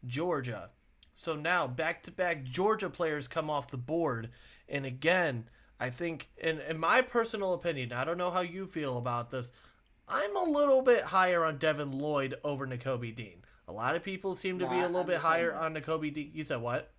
Georgia. So now back-to-back Georgia players come off the board, and again, I think, in my personal opinion, I don't know how you feel about this, I'm a little bit higher on Devin Lloyd over Nakobe Dean. A lot of people seem to be a little bit higher on Nakobe Dean. You said what?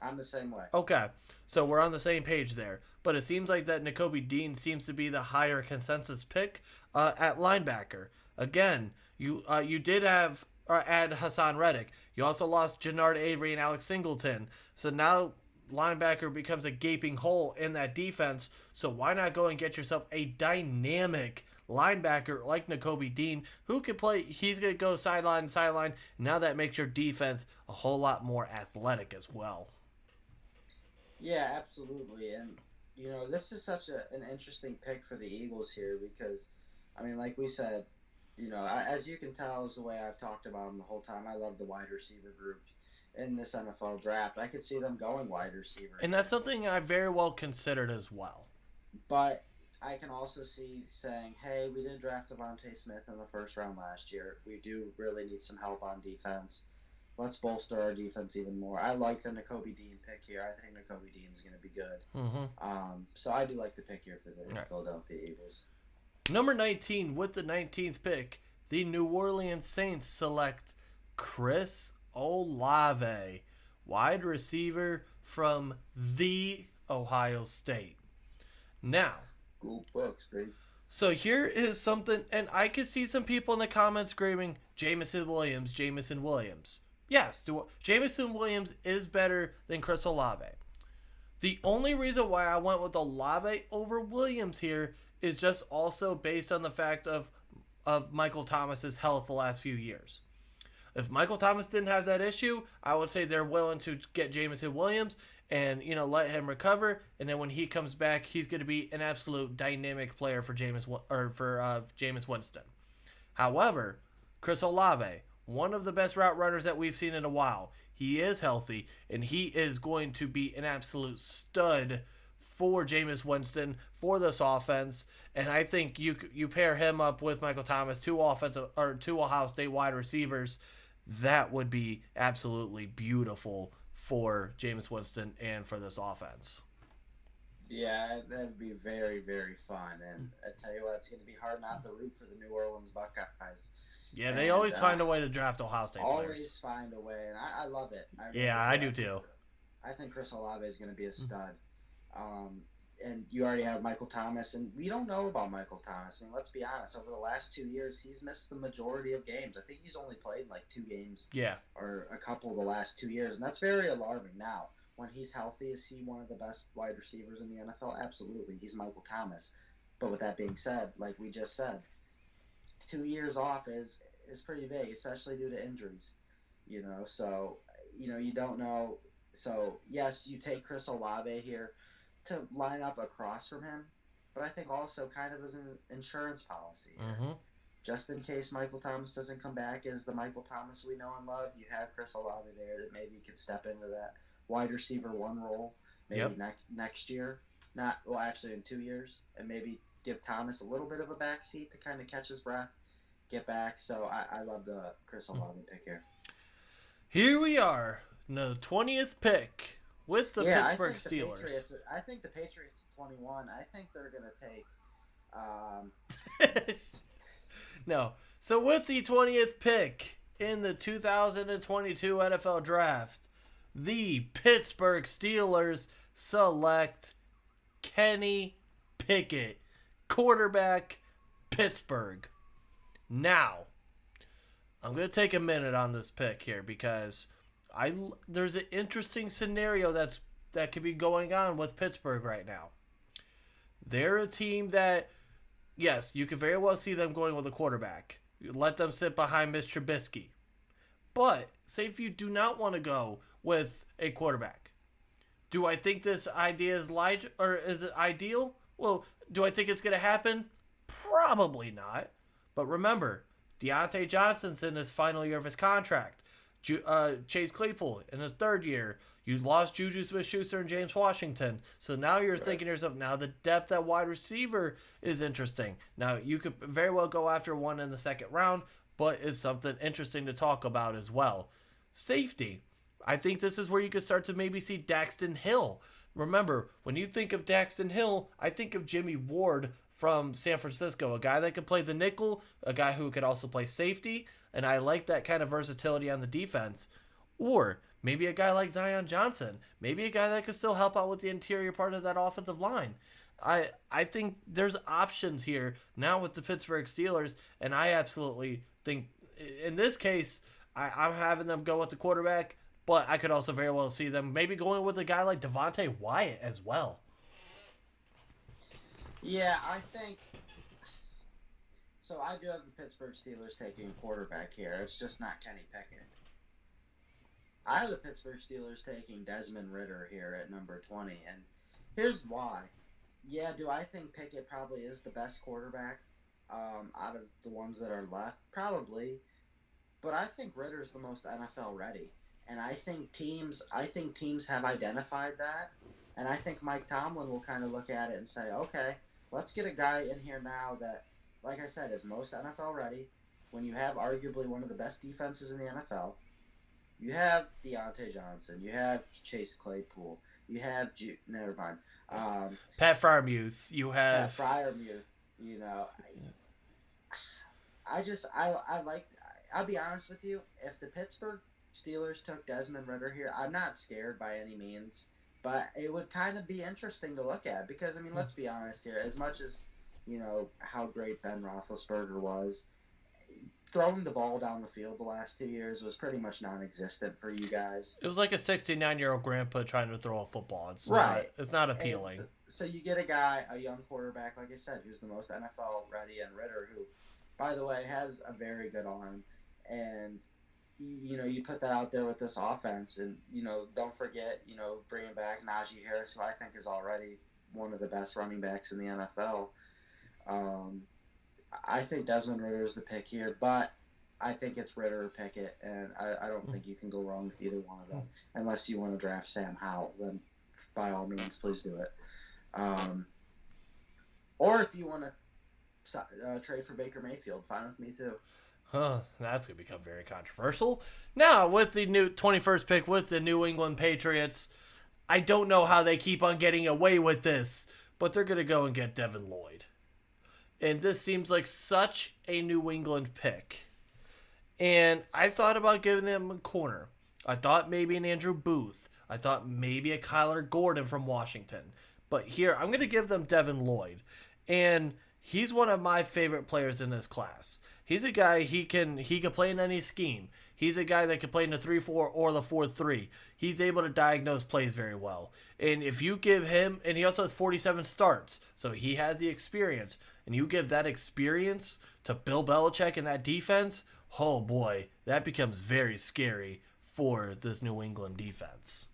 I'm the same way. Okay, so we're on the same page there. But it seems like that Nakobe Dean seems to be the higher consensus pick at linebacker. Again, you did add Hassan Reddick. You also lost Jannard Avery and Alex Singleton. So now linebacker becomes a gaping hole in that defense. So why not go and get yourself a dynamic linebacker like Nakobe Dean, who can play? He's going to go sideline to sideline. Now that makes your defense a whole lot more athletic as well. Yeah, absolutely. And, this is such an interesting pick for the Eagles here because, like we said, as you can tell, is the way I've talked about them the whole time. I love the wide receiver group in this NFL draft. I could see them going wide receiver. And that's something I very well considered as well. But I can also see saying, hey, we didn't draft Devontae Smith in the first round last year. We do really need some help on defense. Let's bolster our defense even more. I like the Nakobe Dean pick here. I think Nakobe Dean is going to be good. So I do like the pick here for the Philadelphia Eagles. Number 19, with the 19th pick, the New Orleans Saints select Chris Olave, wide receiver from the Ohio State. Now, Go Bucks, babe. So here is something, and I can see some people in the comments screaming, Jamison Williams, Jamison Williams. Yes, Jamison Williams is better than Chris Olave. The only reason why I went with Olave over Williams here is just also based on the fact of Michael Thomas's health the last few years. If Michael Thomas didn't have that issue, I would say they're willing to get Jamison Williams and let him recover. And then when he comes back, he's going to be an absolute dynamic player for Jameis Winston. However, Chris Olave, one of the best route runners that we've seen in a while, he is healthy and he is going to be an absolute stud for Jameis Winston for this offense. And I think you pair him up with Michael Thomas, two Ohio State wide receivers. That would be absolutely beautiful for Jameis Winston and for this offense. Yeah, that'd be very, very fun. And I tell you what, it's going to be hard not to root for the New Orleans Buckeyes. Yeah, they always find a way to draft Ohio State players. Always find a way, and I love it. I do too. I think Chris Olave is going to be a stud. And you already have Michael Thomas, and we don't know about Michael Thomas. I mean, let's be honest. Over the last 2 years, he's missed the majority of games. I think he's only played like 2 games. Yeah. Or a couple the last 2 years, and that's very alarming. Now, when he's healthy, is he one of the best wide receivers in the NFL? Absolutely. He's Michael Thomas. But with that being said, like we just said, 2 years off is pretty big, especially due to injuries. So, you don't know. So, yes, you take Chris Olave here to line up across from him, but I think also kind of as an insurance policy. Mm-hmm. Just in case Michael Thomas doesn't come back as the Michael Thomas we know and love, you have Chris Olave there that maybe can step into that wide receiver 1 role maybe next year. Actually in 2 years, and maybe give Thomas a little bit of a backseat to kind of catch his breath, get back. So I love the Chris Olave pick here. Here we are, the 20th pick with the Pittsburgh Steelers. I think the Patriots 21. I think they're going to take... No. So with the 20th pick in the 2022 NFL Draft, the Pittsburgh Steelers select Kenny Pickett, quarterback, Pittsburgh. Now, I'm going to take a minute on this pick here because there's an interesting scenario that could be going on with Pittsburgh right now. They're a team that, yes, you could very well see them going with a quarterback. You let them sit behind Mitch Trubisky. But say if you do not want to go with a quarterback, do I think this idea is is it ideal? Well, do I think it's going to happen? Probably not. But remember, Deontay Johnson's in his final year of his contract. Chase Claypool in his 3rd year. You lost Juju Smith-Schuster and James Washington. So now you're thinking to yourself, now the depth at wide receiver is interesting. Now you could very well go after one in the 2nd round, but is something interesting to talk about as well. Safety. I think this is where you could start to maybe see Daxton Hill. Remember, when you think of Daxton Hill, I think of Jimmy Ward from San Francisco, a guy that could play the nickel, a guy who could also play safety, and I like that kind of versatility on the defense. Or maybe a guy like Zion Johnson, maybe a guy that could still help out with the interior part of that offensive line. I think there's options here now with the Pittsburgh Steelers, and I absolutely think in this case, I'm having them go with the quarterback, but I could also very well see them maybe going with a guy like Devontae Wyatt as well. Yeah, I think... So I do have the Pittsburgh Steelers taking a quarterback here. It's just not Kenny Pickett. I have the Pittsburgh Steelers taking Desmond Ridder here at number 20, and here's why. Yeah, do I think Pickett probably is the best quarterback out of the ones that are left? Probably. But I think Ridder's the most NFL ready. And I think teams have identified that. And I think Mike Tomlin will kind of look at it and say, okay, let's get a guy in here now that, like I said, is most NFL ready. When you have arguably one of the best defenses in the NFL, you have Deontay Johnson, you have Chase Claypool, you have never mind. Pat Freiermuth, you have Pat Freiermuth. I like. I'll be honest with you. If the Pittsburgh Steelers took Desmond Ridder here, I'm not scared by any means, but it would kind of be interesting to look at because let's be honest here. As much as how great Ben Roethlisberger was. Throwing the ball down the field the last 2 years was pretty much non-existent for you guys. It was like a 69-year-old grandpa trying to throw a football. Right. It's not appealing. So you get a young quarterback, like I said, who's the most NFL ready, and Ritter, who, by the way, has a very good arm, and you put that out there with this offense, and don't forget, bringing back Najee Harris, who I think is already one of the best running backs in the NFL. I think Desmond Ritter is the pick here, but I think it's Ritter or Pickett, and I don't think you can go wrong with either one of them. Unless you want to draft Sam Howell, then by all means, please do it. Or if you want to trade for Baker Mayfield, fine with me too. That's going to become very controversial. Now, with the new 21st pick with the New England Patriots, I don't know how they keep on getting away with this, but they're going to go and get Devin Lloyd. And this seems like such a New England pick. And I thought about giving them a corner. I thought maybe an Andrew Booth. I thought maybe a Kyler Gordon from Washington. But here, I'm going to give them Devin Lloyd. And he's one of my favorite players in this class. He's a guy, he can play in any scheme. He's a guy that can play in the 3-4 or the 4-3. He's able to diagnose plays very well. And if you give him, and he also has 47 starts, so he has the experience, and you give that experience to Bill Belichick and that defense, oh boy, that becomes very scary for this New England defense.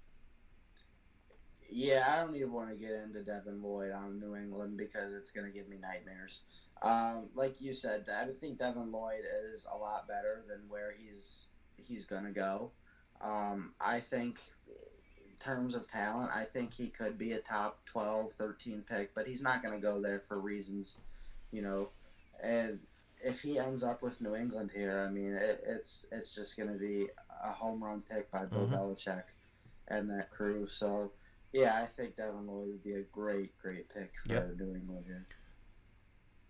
Yeah, I don't even want to get into Devin Lloyd on New England because it's going to give me nightmares. Like you said, I think Devin Lloyd is a lot better than where he's going to go. I think in terms of talent, I think he could be a top 12, 13 pick, but he's not going to go there for reasons, and if he ends up with New England here, I mean, it's just going to be a home run pick by Bill Belichick and that crew. So, yeah, I think Devin Lloyd would be a great pick for New England here.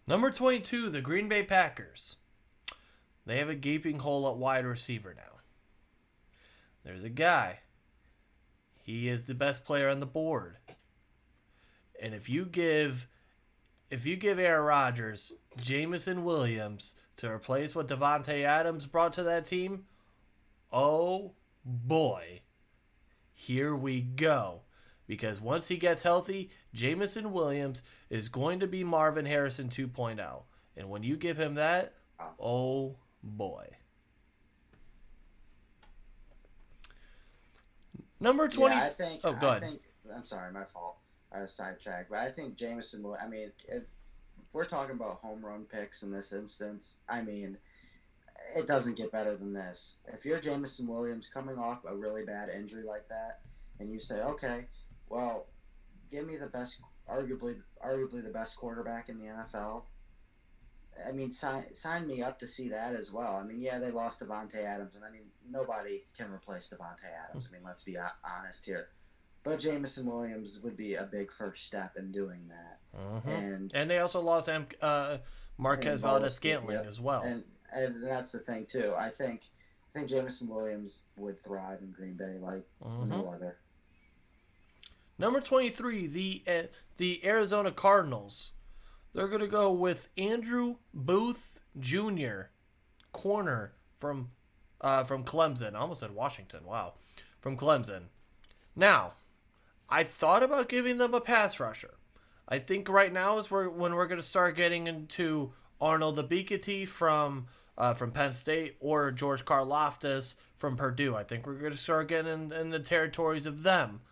Number 22, the Green Bay Packers. They have a gaping hole at wide receiver now. There's a guy. He is the best player on the board. And if you give Aaron Rodgers Jameson Williams to replace what Devontae Adams brought to that team, oh boy, here we go. Because once he gets healthy, Jameson Williams is going to be Marvin Harrison 2.0. And when you give him that, oh boy. Number 20. Yeah, I think. Oh, go ahead. I'm sorry, my fault. I was sidetracked. But I think Jameson, I mean, if we're talking about home run picks in this instance, I mean, it doesn't get better than this. If you're Jameson Williams coming off a really bad injury like that, and you say, okay, well, give me the best, arguably the best quarterback in the NFL. I mean, sign me up to see that as well. I mean, yeah, they lost Devontae Adams, and I mean, nobody can replace Devontae Adams. I mean, let's be honest here. But Jameson Williams would be a big first step in doing that. And they also lost Marquez Valdes-Scantling as well. And that's the thing too. I think Jameson Williams would thrive in Green Bay like no other. Number 23, the Arizona Cardinals. They're going to go with Andrew Booth Jr., corner from Clemson. I almost said Washington. Wow. From Clemson. Now, I thought about giving them a pass rusher. I think right now is when we're going to start getting into Arnold Ebiketie from Penn State or George Karlaftis from Purdue. I think we're going to start getting in the territories of them.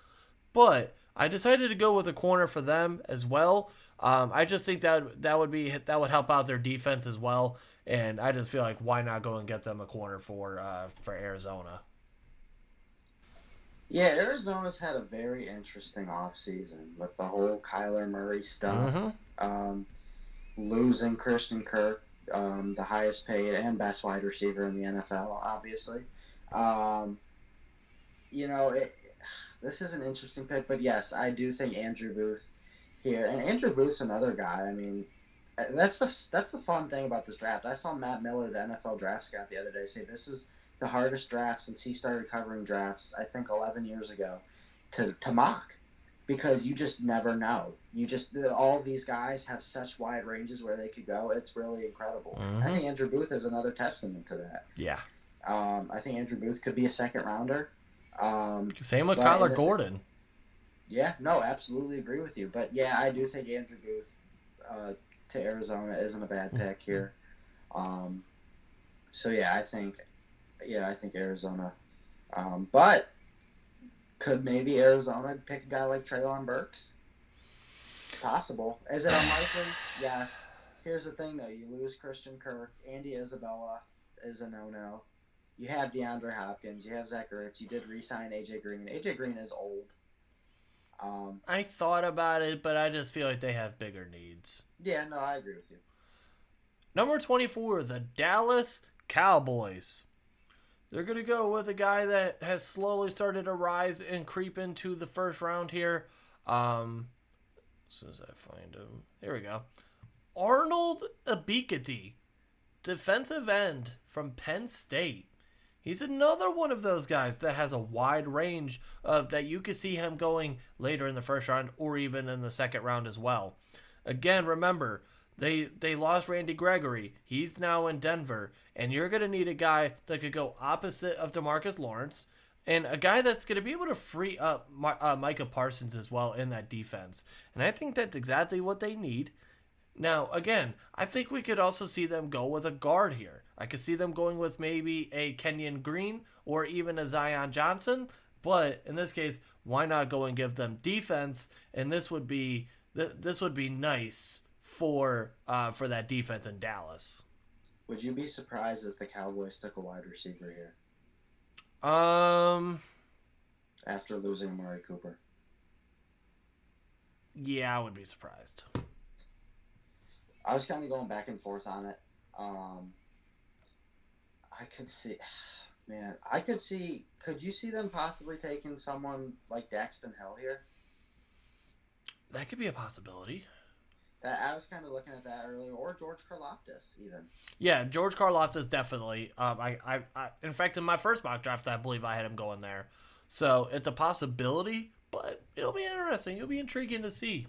But I decided to go with a corner for them as well. I just think that would help out their defense as well, and I just feel like why not go and get them a corner for Arizona. Yeah, Arizona's had a very interesting offseason with the whole Kyler Murray stuff. Losing Christian Kirk, the highest paid and best wide receiver in the NFL, obviously. This is an interesting pick, but yes, I do think Andrew Booth here. And Andrew Booth's another guy. I mean, that's the fun thing about this draft. I saw Matt Miller, the NFL draft scout, the other day say this is the hardest draft since he started covering drafts, I think 11 years ago, to mock. because you just never know. All of these guys have such wide ranges where they could go. It's really incredible. I think Andrew Booth is another testament to that. Yeah. I think Andrew Booth could be a second rounder. Same with Kyler Gordon. Yeah, no, absolutely agree with you. But yeah, I do think Andrew Booth to Arizona isn't a bad pick here. So yeah, I think Arizona. But could maybe Arizona pick a guy like Treylon Burks? Possible. Is it unlikely? Yes. Here's the thing, though. You lose Christian Kirk. Andy Isabella is a no-no. You have DeAndre Hopkins. You have Zach Ertz. You did re-sign A.J. Green. A.J. Green is old. I thought about it, but I just feel like they have bigger needs. Yeah, no, I agree with you. Number 24, the Dallas Cowboys. They're going to go with a guy that has slowly started to rise and creep into the first round here. As soon as I find him. There we go. Arnold Ebiketie, defensive end from Penn State. He's another one of those guys that has a wide range of that you could see him going later in the first round or even in the second round as well. Again, remember, they lost Randy Gregory. He's now in Denver. And you're going to need a guy that could go opposite of DeMarcus Lawrence and a guy that's going to be able to free up Micah Parsons as well in that defense. And I think that's exactly what they need. Now, again, I think we could also see them go with a guard here. I could see them going with maybe a Kenyon Green or even a Zion Johnson. But in this case, why not go and give them defense? And this would be nice for that defense in Dallas. Would you be surprised if the Cowboys took a wide receiver here? After losing Amari Cooper. Yeah, I would be surprised. I was kind of going back and forth on it. I could see, man. Could you see them possibly taking someone like Daxton Hill here? That could be a possibility. I was kind of looking at that earlier, or George Karlaftis even. Yeah, George Karlaftis definitely. I in fact, in my first mock draft, I believe I had him going there. So it's a possibility, but it'll be interesting. It'll be intriguing to see.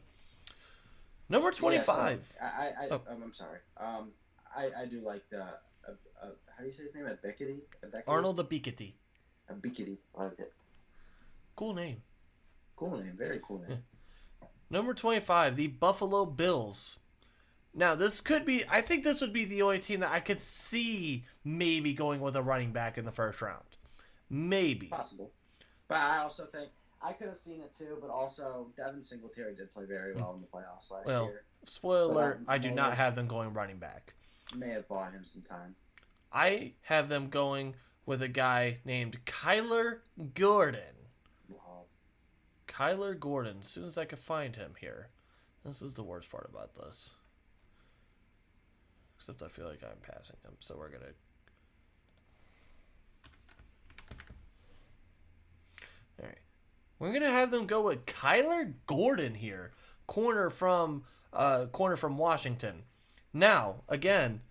Number 25. Yeah, so I'm sorry. I do like the how do you say his name? Ebiketie? Arnold Ebiketie. Ebiketie. I like it. Cool name. Cool name. Very cool name. Number 25, the Buffalo Bills. Now, I think this would be the only team that I could see maybe going with a running back in the first round. Maybe. Possible. But I also think I could have seen it too, but also Devin Singletary did play very well in the playoffs last year. Spoiler alert, I do not have them going running back. May have bought him some time. I have them going with a guy named Kyler Gordon. Wow. Kyler Gordon, as soon as I can find him here. This is the worst part about this. Except I feel like I'm passing him, so we're going to... Alright. We're going to have them go with Kyler Gordon here. Corner from Washington. Now, again,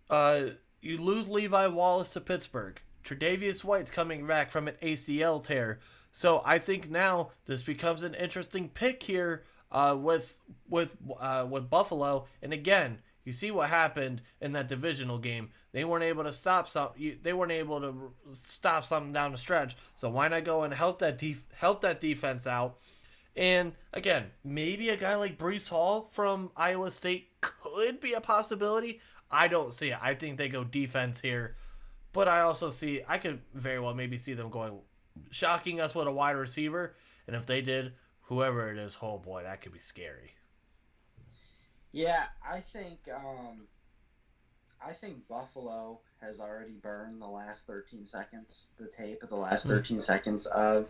you lose Levi Wallace to Pittsburgh. Tre'Davious White's coming back from an ACL tear. So I think now this becomes an interesting pick here with Buffalo. And again, you see what happened in that divisional game. They weren't able to stop something. They weren't able to stop something down the stretch. So why not go and help that defense out? And again, maybe a guy like Breece Hall from Iowa State could be a possibility. I don't see it. I think they go defense here. But I also I could very well maybe see them going, shocking us with a wide receiver. And if they did, whoever it is, oh boy, that could be scary. Yeah, I think Buffalo has already burned the last 13 seconds, the tape of the last 13 seconds of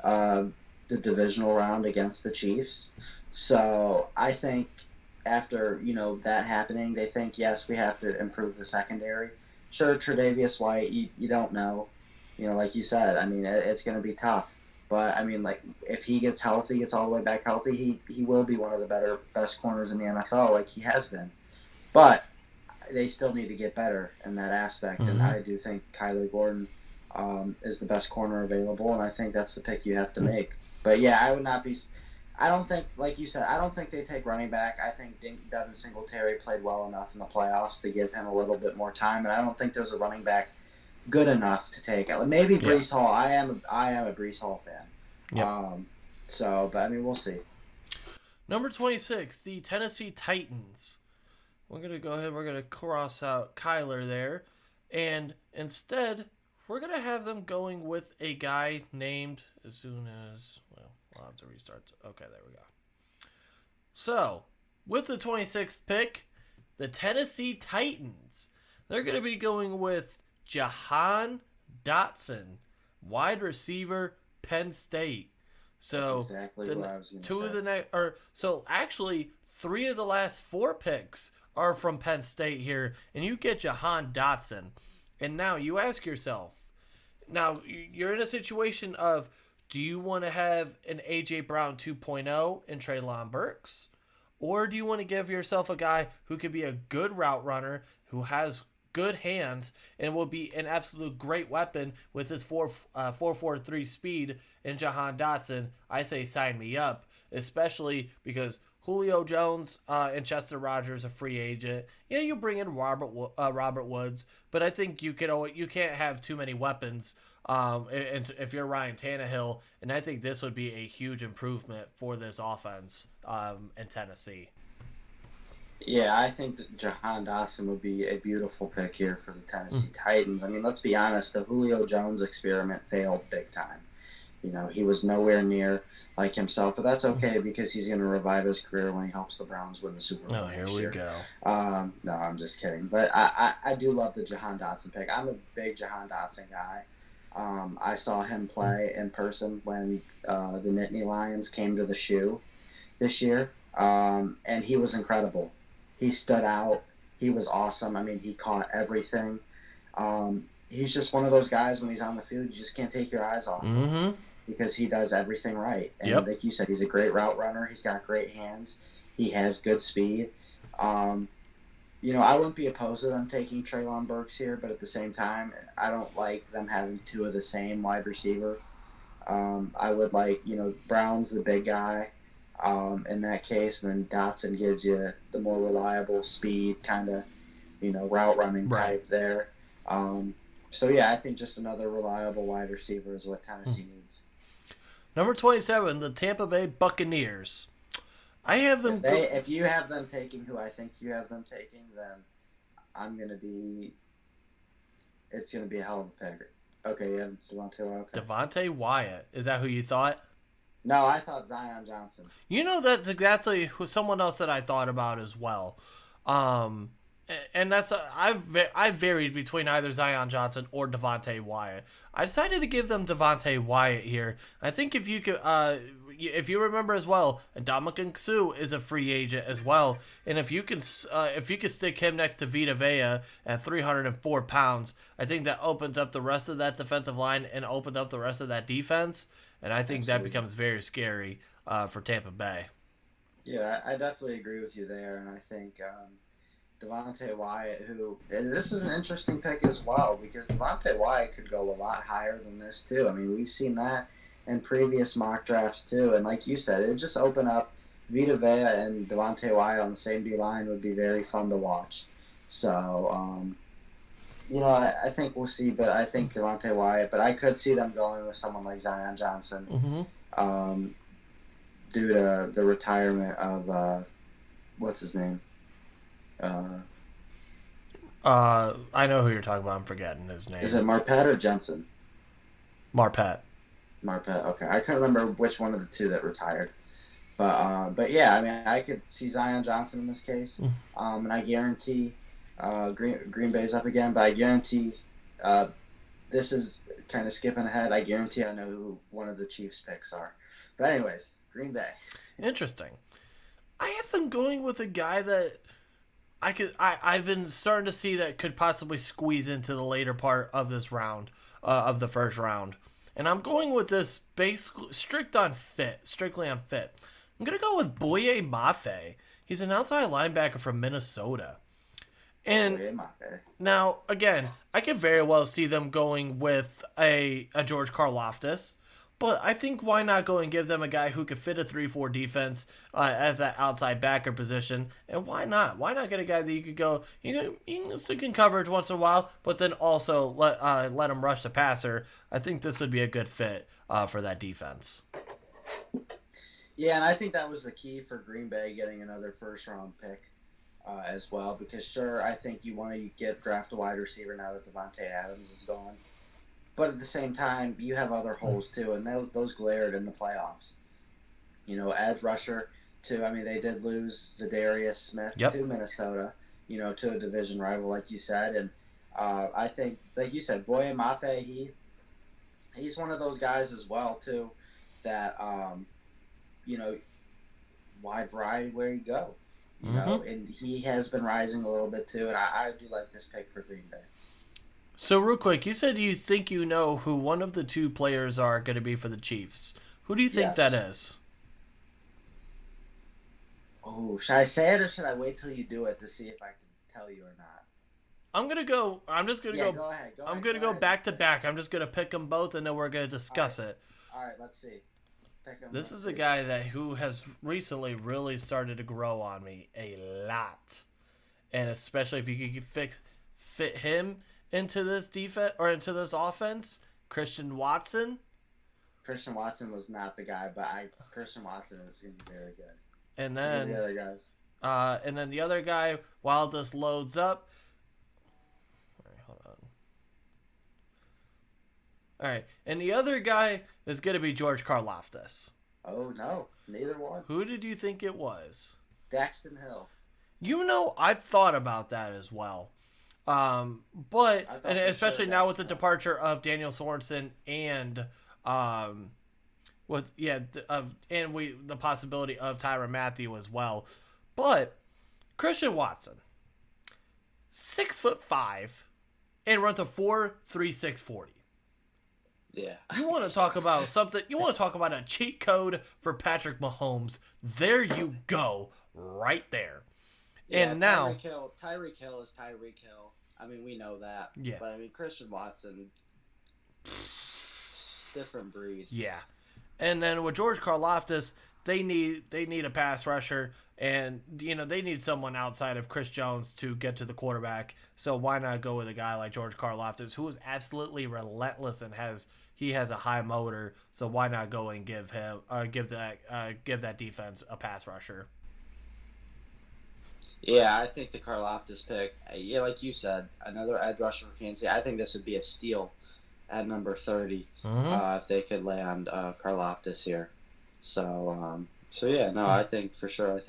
the divisional round against the Chiefs. So I think after, that happening, they think, yes, we have to improve the secondary. Sure, Tre'Davious White, you don't know. Like you said, I mean, it's going to be tough. But, I mean, like, if he gets healthy, gets all the way back healthy, he will be one of the best corners in the NFL, like he has been. But they still need to get better in that aspect. Mm-hmm. And I do think Kyler Gordon is the best corner available, and I think that's the pick you have to make. But yeah, I would not be. I don't think, like you said, I don't think they take running back. I think Devin Singletary played well enough in the playoffs to give him a little bit more time, and I don't think there's a running back good enough to take it. Maybe Yeah. Brees Hall. I am a Brees Hall fan. Yep. So, but I mean, we'll see. Number 26, the Tennessee Titans. We're going to go ahead, we're going to cross out Kyler there. And instead, we're going to have them going with a guy named as soon as, well, I'll have to restart. Okay, there we go. So, with the 26th pick, the Tennessee Titans. They're going to be going with Jahan Dotson, wide receiver, Penn State. So that's exactly what I was going to two say. of the next, or so actually 3 of the last 4 picks are from Penn State here, and you get Jahan Dotson, and now you ask yourself, now you're in a situation of, do you want to have an AJ Brown 2.0 and Treylon Burks, or do you want to give yourself a guy who could be a good route runner, who has good hands, and will be an absolute great weapon with his 4.43 speed in Jahan Dotson? I say sign me up, especially because Julio Jones and Chester Rogers a free agent. Yeah, you bring in Robert Woods, but I think you can't have too many weapons. If you're Ryan Tannehill, and I think this would be a huge improvement for this offense in Tennessee. Yeah, I think that Jahan Dotson would be a beautiful pick here for the Tennessee Titans. I mean, let's be honest, the Julio Jones experiment failed big time. You know, he was nowhere near like himself, but that's okay because he's going to revive his career when he helps the Browns win the Super Bowl. Oh, here we go. No, I'm just kidding. But I do love the Jahan Dotson pick. I'm a big Jahan Dotson guy. I saw him play in person when the Nittany Lions came to the Shoe this year, and he was incredible. He stood out. He was awesome. I mean, he caught everything. He's just one of those guys when he's on the field, you just can't take your eyes off him. Mm-hmm. Because he does everything right. And Yep. like you said, he's a great route runner. He's got great hands. He has good speed. You know, I wouldn't be opposed to them taking Treylon Burks here, but at the same time, I don't like them having 2 of the same wide receiver. I would like, you know, Brown's the big guy in that case, and then Dotson gives you the more reliable speed kind of, you know, route running type there. So, yeah, I think just another reliable wide receiver is what Tennessee needs. Number 27, the Tampa Bay Buccaneers. I have them. If you have them taking who I think you have them taking, then it's gonna be a hell of a pick. Okay, you have Devontae Wyatt. Okay. Devontae Wyatt. Is that who you thought? No, I thought Zion Johnson. You know, that's exactly someone else that I thought about as well. And that's I've varied between either Zion Johnson or Devontae Wyatt. I decided to give them Devontae Wyatt here. I think if you could, if you remember as well, Ndamukong Suh is a free agent as well, and if you can stick him next to Vita Vea at 304 pounds, I think that opens up the rest of that defensive line and opens up the rest of that defense, and I think that becomes very scary for Tampa Bay. Yeah, I definitely agree with you there, and I think. Devontae Wyatt, and this is an interesting pick as well because Devontae Wyatt could go a lot higher than this too. I mean, we've seen that in previous mock drafts too, and like you said, it would just open up Vita Vea and Devontae Wyatt on the same D line would be very fun to watch. So, you know, I think we'll see, but I think Devontae Wyatt, but I could see them going with someone like Zion Johnson, due to the retirement of what's his name. I know who you're talking about. I'm forgetting his name. Is it Marpet or Jensen? Marpet. Okay, I couldn't remember which one of the 2 that retired, but yeah, I mean, I could see Zion Johnson in this case, and I guarantee Green Bay's up again, but I guarantee this is kind of skipping ahead. I guarantee I know who one of the Chiefs picks are, but anyways, Green Bay. Interesting. I have them going with a guy that I've been starting to see that could possibly squeeze into the later part of this round, of the first round. And I'm going with this strictly on fit. I'm going to go with Boye Mafe. He's an outside linebacker from Minnesota. And now, again, I could very well see them going with a George Karlaftis. But I think why not go and give them a guy who could fit a 3-4 defense as that outside backer position? And why not? Why not get a guy that you could go, you can stick in coverage once in a while, but then also let him rush the passer? I think this would be a good fit for that defense. Yeah, and I think that was the key for Green Bay getting another first-round pick as well. Because sure, I think you want to draft a wide receiver now that Devontae Adams is gone. But at the same time, you have other holes too, and those glared in the playoffs. Edge rusher to, I mean, they did lose Zadarius Smith to Minnesota, to a division rival, like you said. And I think, like you said, Boye Mafe, he's one of those guys as well, too, that, wide variety where you go. And he has been rising a little bit, too, and I do like this pick for Green Bay. So real quick, you said you think you know who one of the two players are going to be for the Chiefs. Who do you think that is? Oh, should I say it or should I wait till you do it to see if I can tell you or not? I'm just gonna go. Go ahead. I'm gonna go back to back. I'm just gonna pick them both, and then we're gonna discuss it. All right, let's see. This is a guy who has recently really started to grow on me a lot, and especially if you could fit him into this defense or into this offense, Christian Watson. Christian Watson was not the guy, but Christian Watson is going to be very good. And then the other guys. And then the other guy, while this loads up. All right, hold on. All right, and the other guy is going to be George Karlaftis. Oh no, neither one. Who did you think it was? Daxton Hill. I've thought about that as well. But and especially now with the departure of Daniel Sorensen and the possibility of Tyrann Mathieu as well. But Christian Watson, 6'5", and runs a 4.36 40. Yeah. You want to talk about something? You want to talk about a cheat code for Patrick Mahomes? There you go, right there. Yeah, and now Tyreek Hill is Tyreek Hill. I mean, we know that. Yeah. But I mean, Christian Watson, different breed. Yeah. And then with George Karlaftis, they need a pass rusher, and they need someone outside of Chris Jones to get to the quarterback. So why not go with a guy like George Karlaftis, who is absolutely relentless and has a high motor? So why not go and give that defense a pass rusher? Yeah, I think the Karlaftis pick, like you said, another edge rusher for Kansas City. I think this would be a steal at number 30 if they could land Karlaftis here. So yeah, no, I think for sure.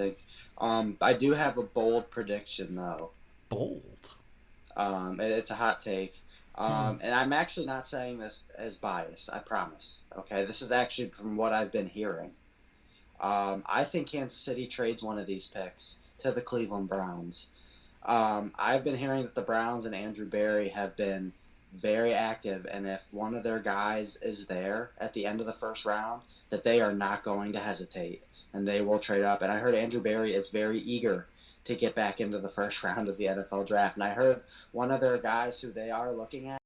I do have a bold prediction though. Bold. It's a hot take. And I'm actually not saying this as bias. I promise. Okay, this is actually from what I've been hearing. I think Kansas City trades one of these picks to the Cleveland Browns. I've been hearing that the Browns and Andrew Berry have been very active, and if one of their guys is there at the end of the first round, that they are not going to hesitate, and they will trade up. And I heard Andrew Berry is very eager to get back into the first round of the NFL draft. And I heard one of their guys who they are looking at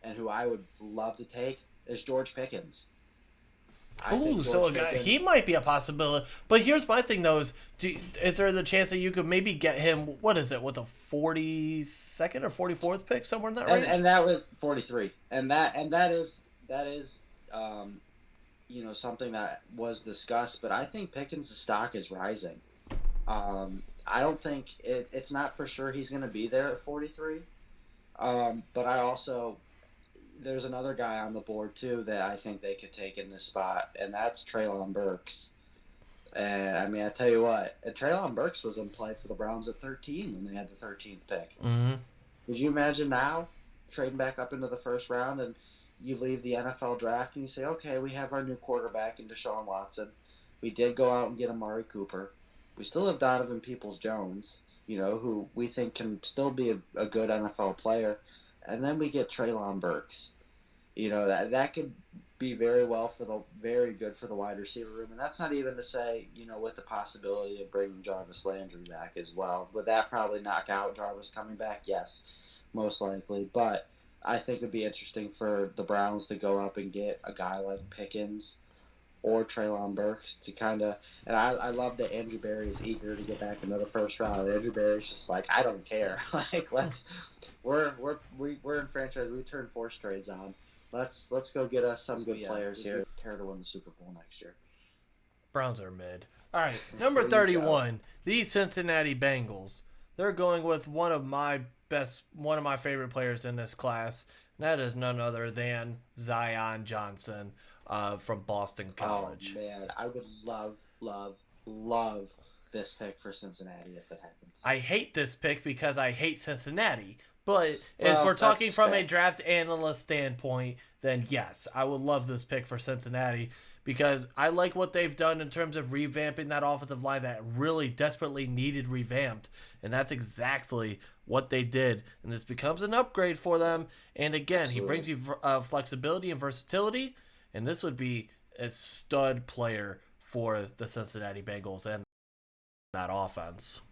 and who I would love to take is George Pickens. He might be a possibility. But here's my thing, though: is there the chance that you could maybe get him? What is it, with a 42nd or 44th pick, somewhere in that range? And that was 43, and that is something that was discussed. But I think Pickens' stock is rising. I don't think it's not for sure he's going to be there at 43. But I also. There's another guy on the board, too, that I think they could take in this spot, and that's Treylon Burks. And, I mean, I tell you what, Treylon Burks was in play for the Browns at 13 when they had the 13th pick. Mm-hmm. Could you imagine now trading back up into the first round and you leave the NFL draft and you say, okay, we have our new quarterback in Deshaun Watson. We did go out and get Amari Cooper. We still have Donovan Peoples-Jones, who we think can still be a good NFL player. And then we get Treylon Burks. That could be very good for the wide receiver room. And that's not even to say, with the possibility of bringing Jarvis Landry back as well. Would that probably knock out Jarvis coming back? Yes, most likely. But I think it'd be interesting for the Browns to go up and get a guy like Pickens or Treylon Burks to kind of, and I love that Andrew Berry is eager to get back into the first round. Andrew Berry's just like, I don't care. Like, we're in franchise. We turned 4 straights on. Let's go get us some good players here. Prepare to win the Super Bowl next year. Browns are mid. All right, number 31, the Cincinnati Bengals. They're going with one of my favorite players in this class. And that is none other than Zion Johnson from Boston College. Oh man, I would love this pick for Cincinnati if it happens. I hate this pick because I hate Cincinnati. But if we're talking from a draft analyst standpoint, then yes, I would love this pick for Cincinnati because I like what they've done in terms of revamping that offensive line that really desperately needed revamped. And that's exactly what they did. And this becomes an upgrade for them. And again, Absolutely. He brings you flexibility and versatility. And this would be a stud player for the Cincinnati Bengals and that offense.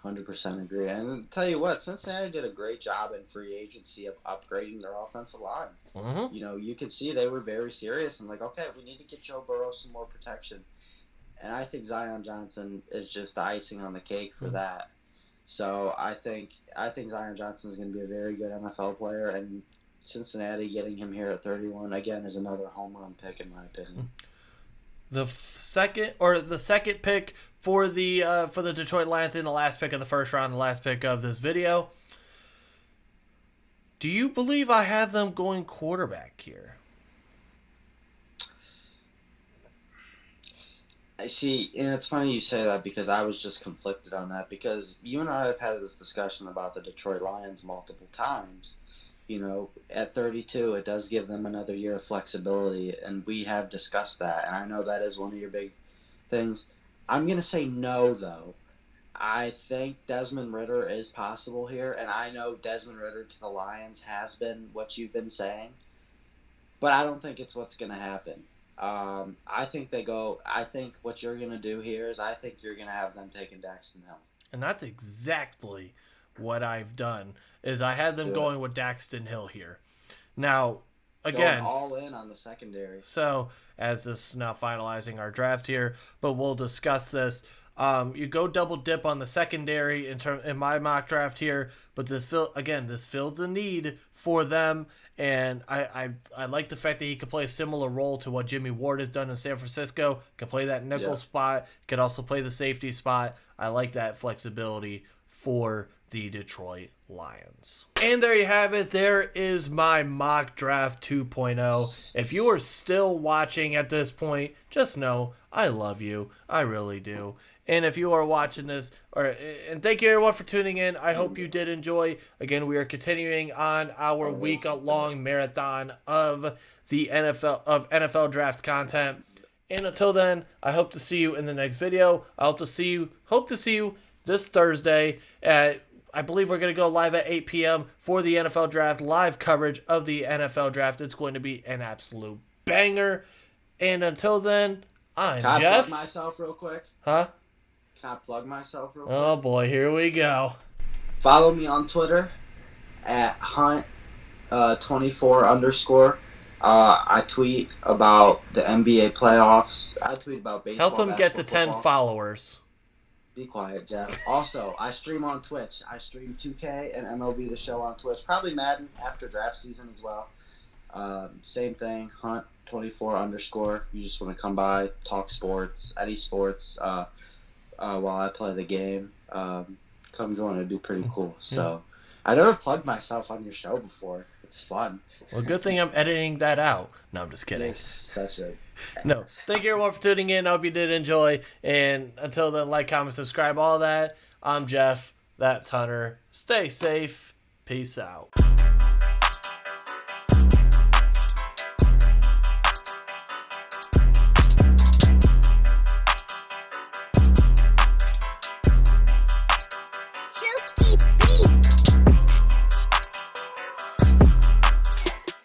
100% agree. And I'll tell you what, Cincinnati did a great job in free agency of upgrading their offensive line. Mm-hmm. You know, you could see they were very serious and like, okay, we need to get Joe Burrow some more protection. And I think Zion Johnson is just the icing on the cake for that. So I think Zion Johnson is going to be a very good NFL player, and Cincinnati getting him here at 31 again is another home run pick in my opinion. The second pick for the Detroit Lions in the last pick of the first round, the last pick of this video. Do you believe I have them going quarterback here? I see, and it's funny you say that because I was just conflicted on that because you and I have had this discussion about the Detroit Lions multiple times. You know, at 32, it does give them another year of flexibility, and we have discussed that, and I know that is one of your big things. I'm going to say no, though. I think Desmond Ridder is possible here, and I know Desmond Ridder to the Lions has been what you've been saying, but I don't think it's what's going to happen. I think what you're going to do here is I think you're going to have them taking Daxton Hill. And that's exactly what I've done, is I had them going with Daxton Hill here. Now, again, going all in on the secondary. So, as this is now finalizing our draft here, but we'll discuss this. You go double dip on the secondary in my mock draft here, but this fills a need for them, and I like the fact that he could play a similar role to what Jimmy Ward has done in San Francisco. Could play that nickel spot, could also play the safety spot. I like that flexibility for the Detroit Lions. And there you have it. There is my mock draft 2.0. If you are still watching at this point, just know I love you. I really do. And if you are watching this, and thank you everyone for tuning in. I hope you did enjoy. Again, we are continuing on our week-long marathon of the NFL draft content. And until then, I hope to see you in the next video. I hope to see you this Thursday at, I believe we're going to go live at 8 p.m. for the NFL draft, live coverage of the NFL draft. It's going to be an absolute banger. And until then, I'm Jeff. Can I plug myself real quick? Huh? Can I plug myself real quick? Oh boy, here we go. Follow me on Twitter at Hunt24_. I tweet about the NBA playoffs. I tweet about baseball. Help him get to 10 followers. Be quiet, Jeff. Also, I stream on Twitch. I stream 2K and MLB The Show on Twitch. Probably Madden after draft season as well. Same thing, Hunt24_. You just want to come by, talk sports, any sports, while I play the game. Come join. It'd be pretty cool. So, I never plugged myself on your show before. It's fun. Well, good thing I'm editing that out. No, I'm just kidding. You're such a... No. Thank you everyone for tuning in. I hope you did enjoy. And until then, like, comment, subscribe, all that. I'm Jeff. That's Hunter. Stay safe. Peace out.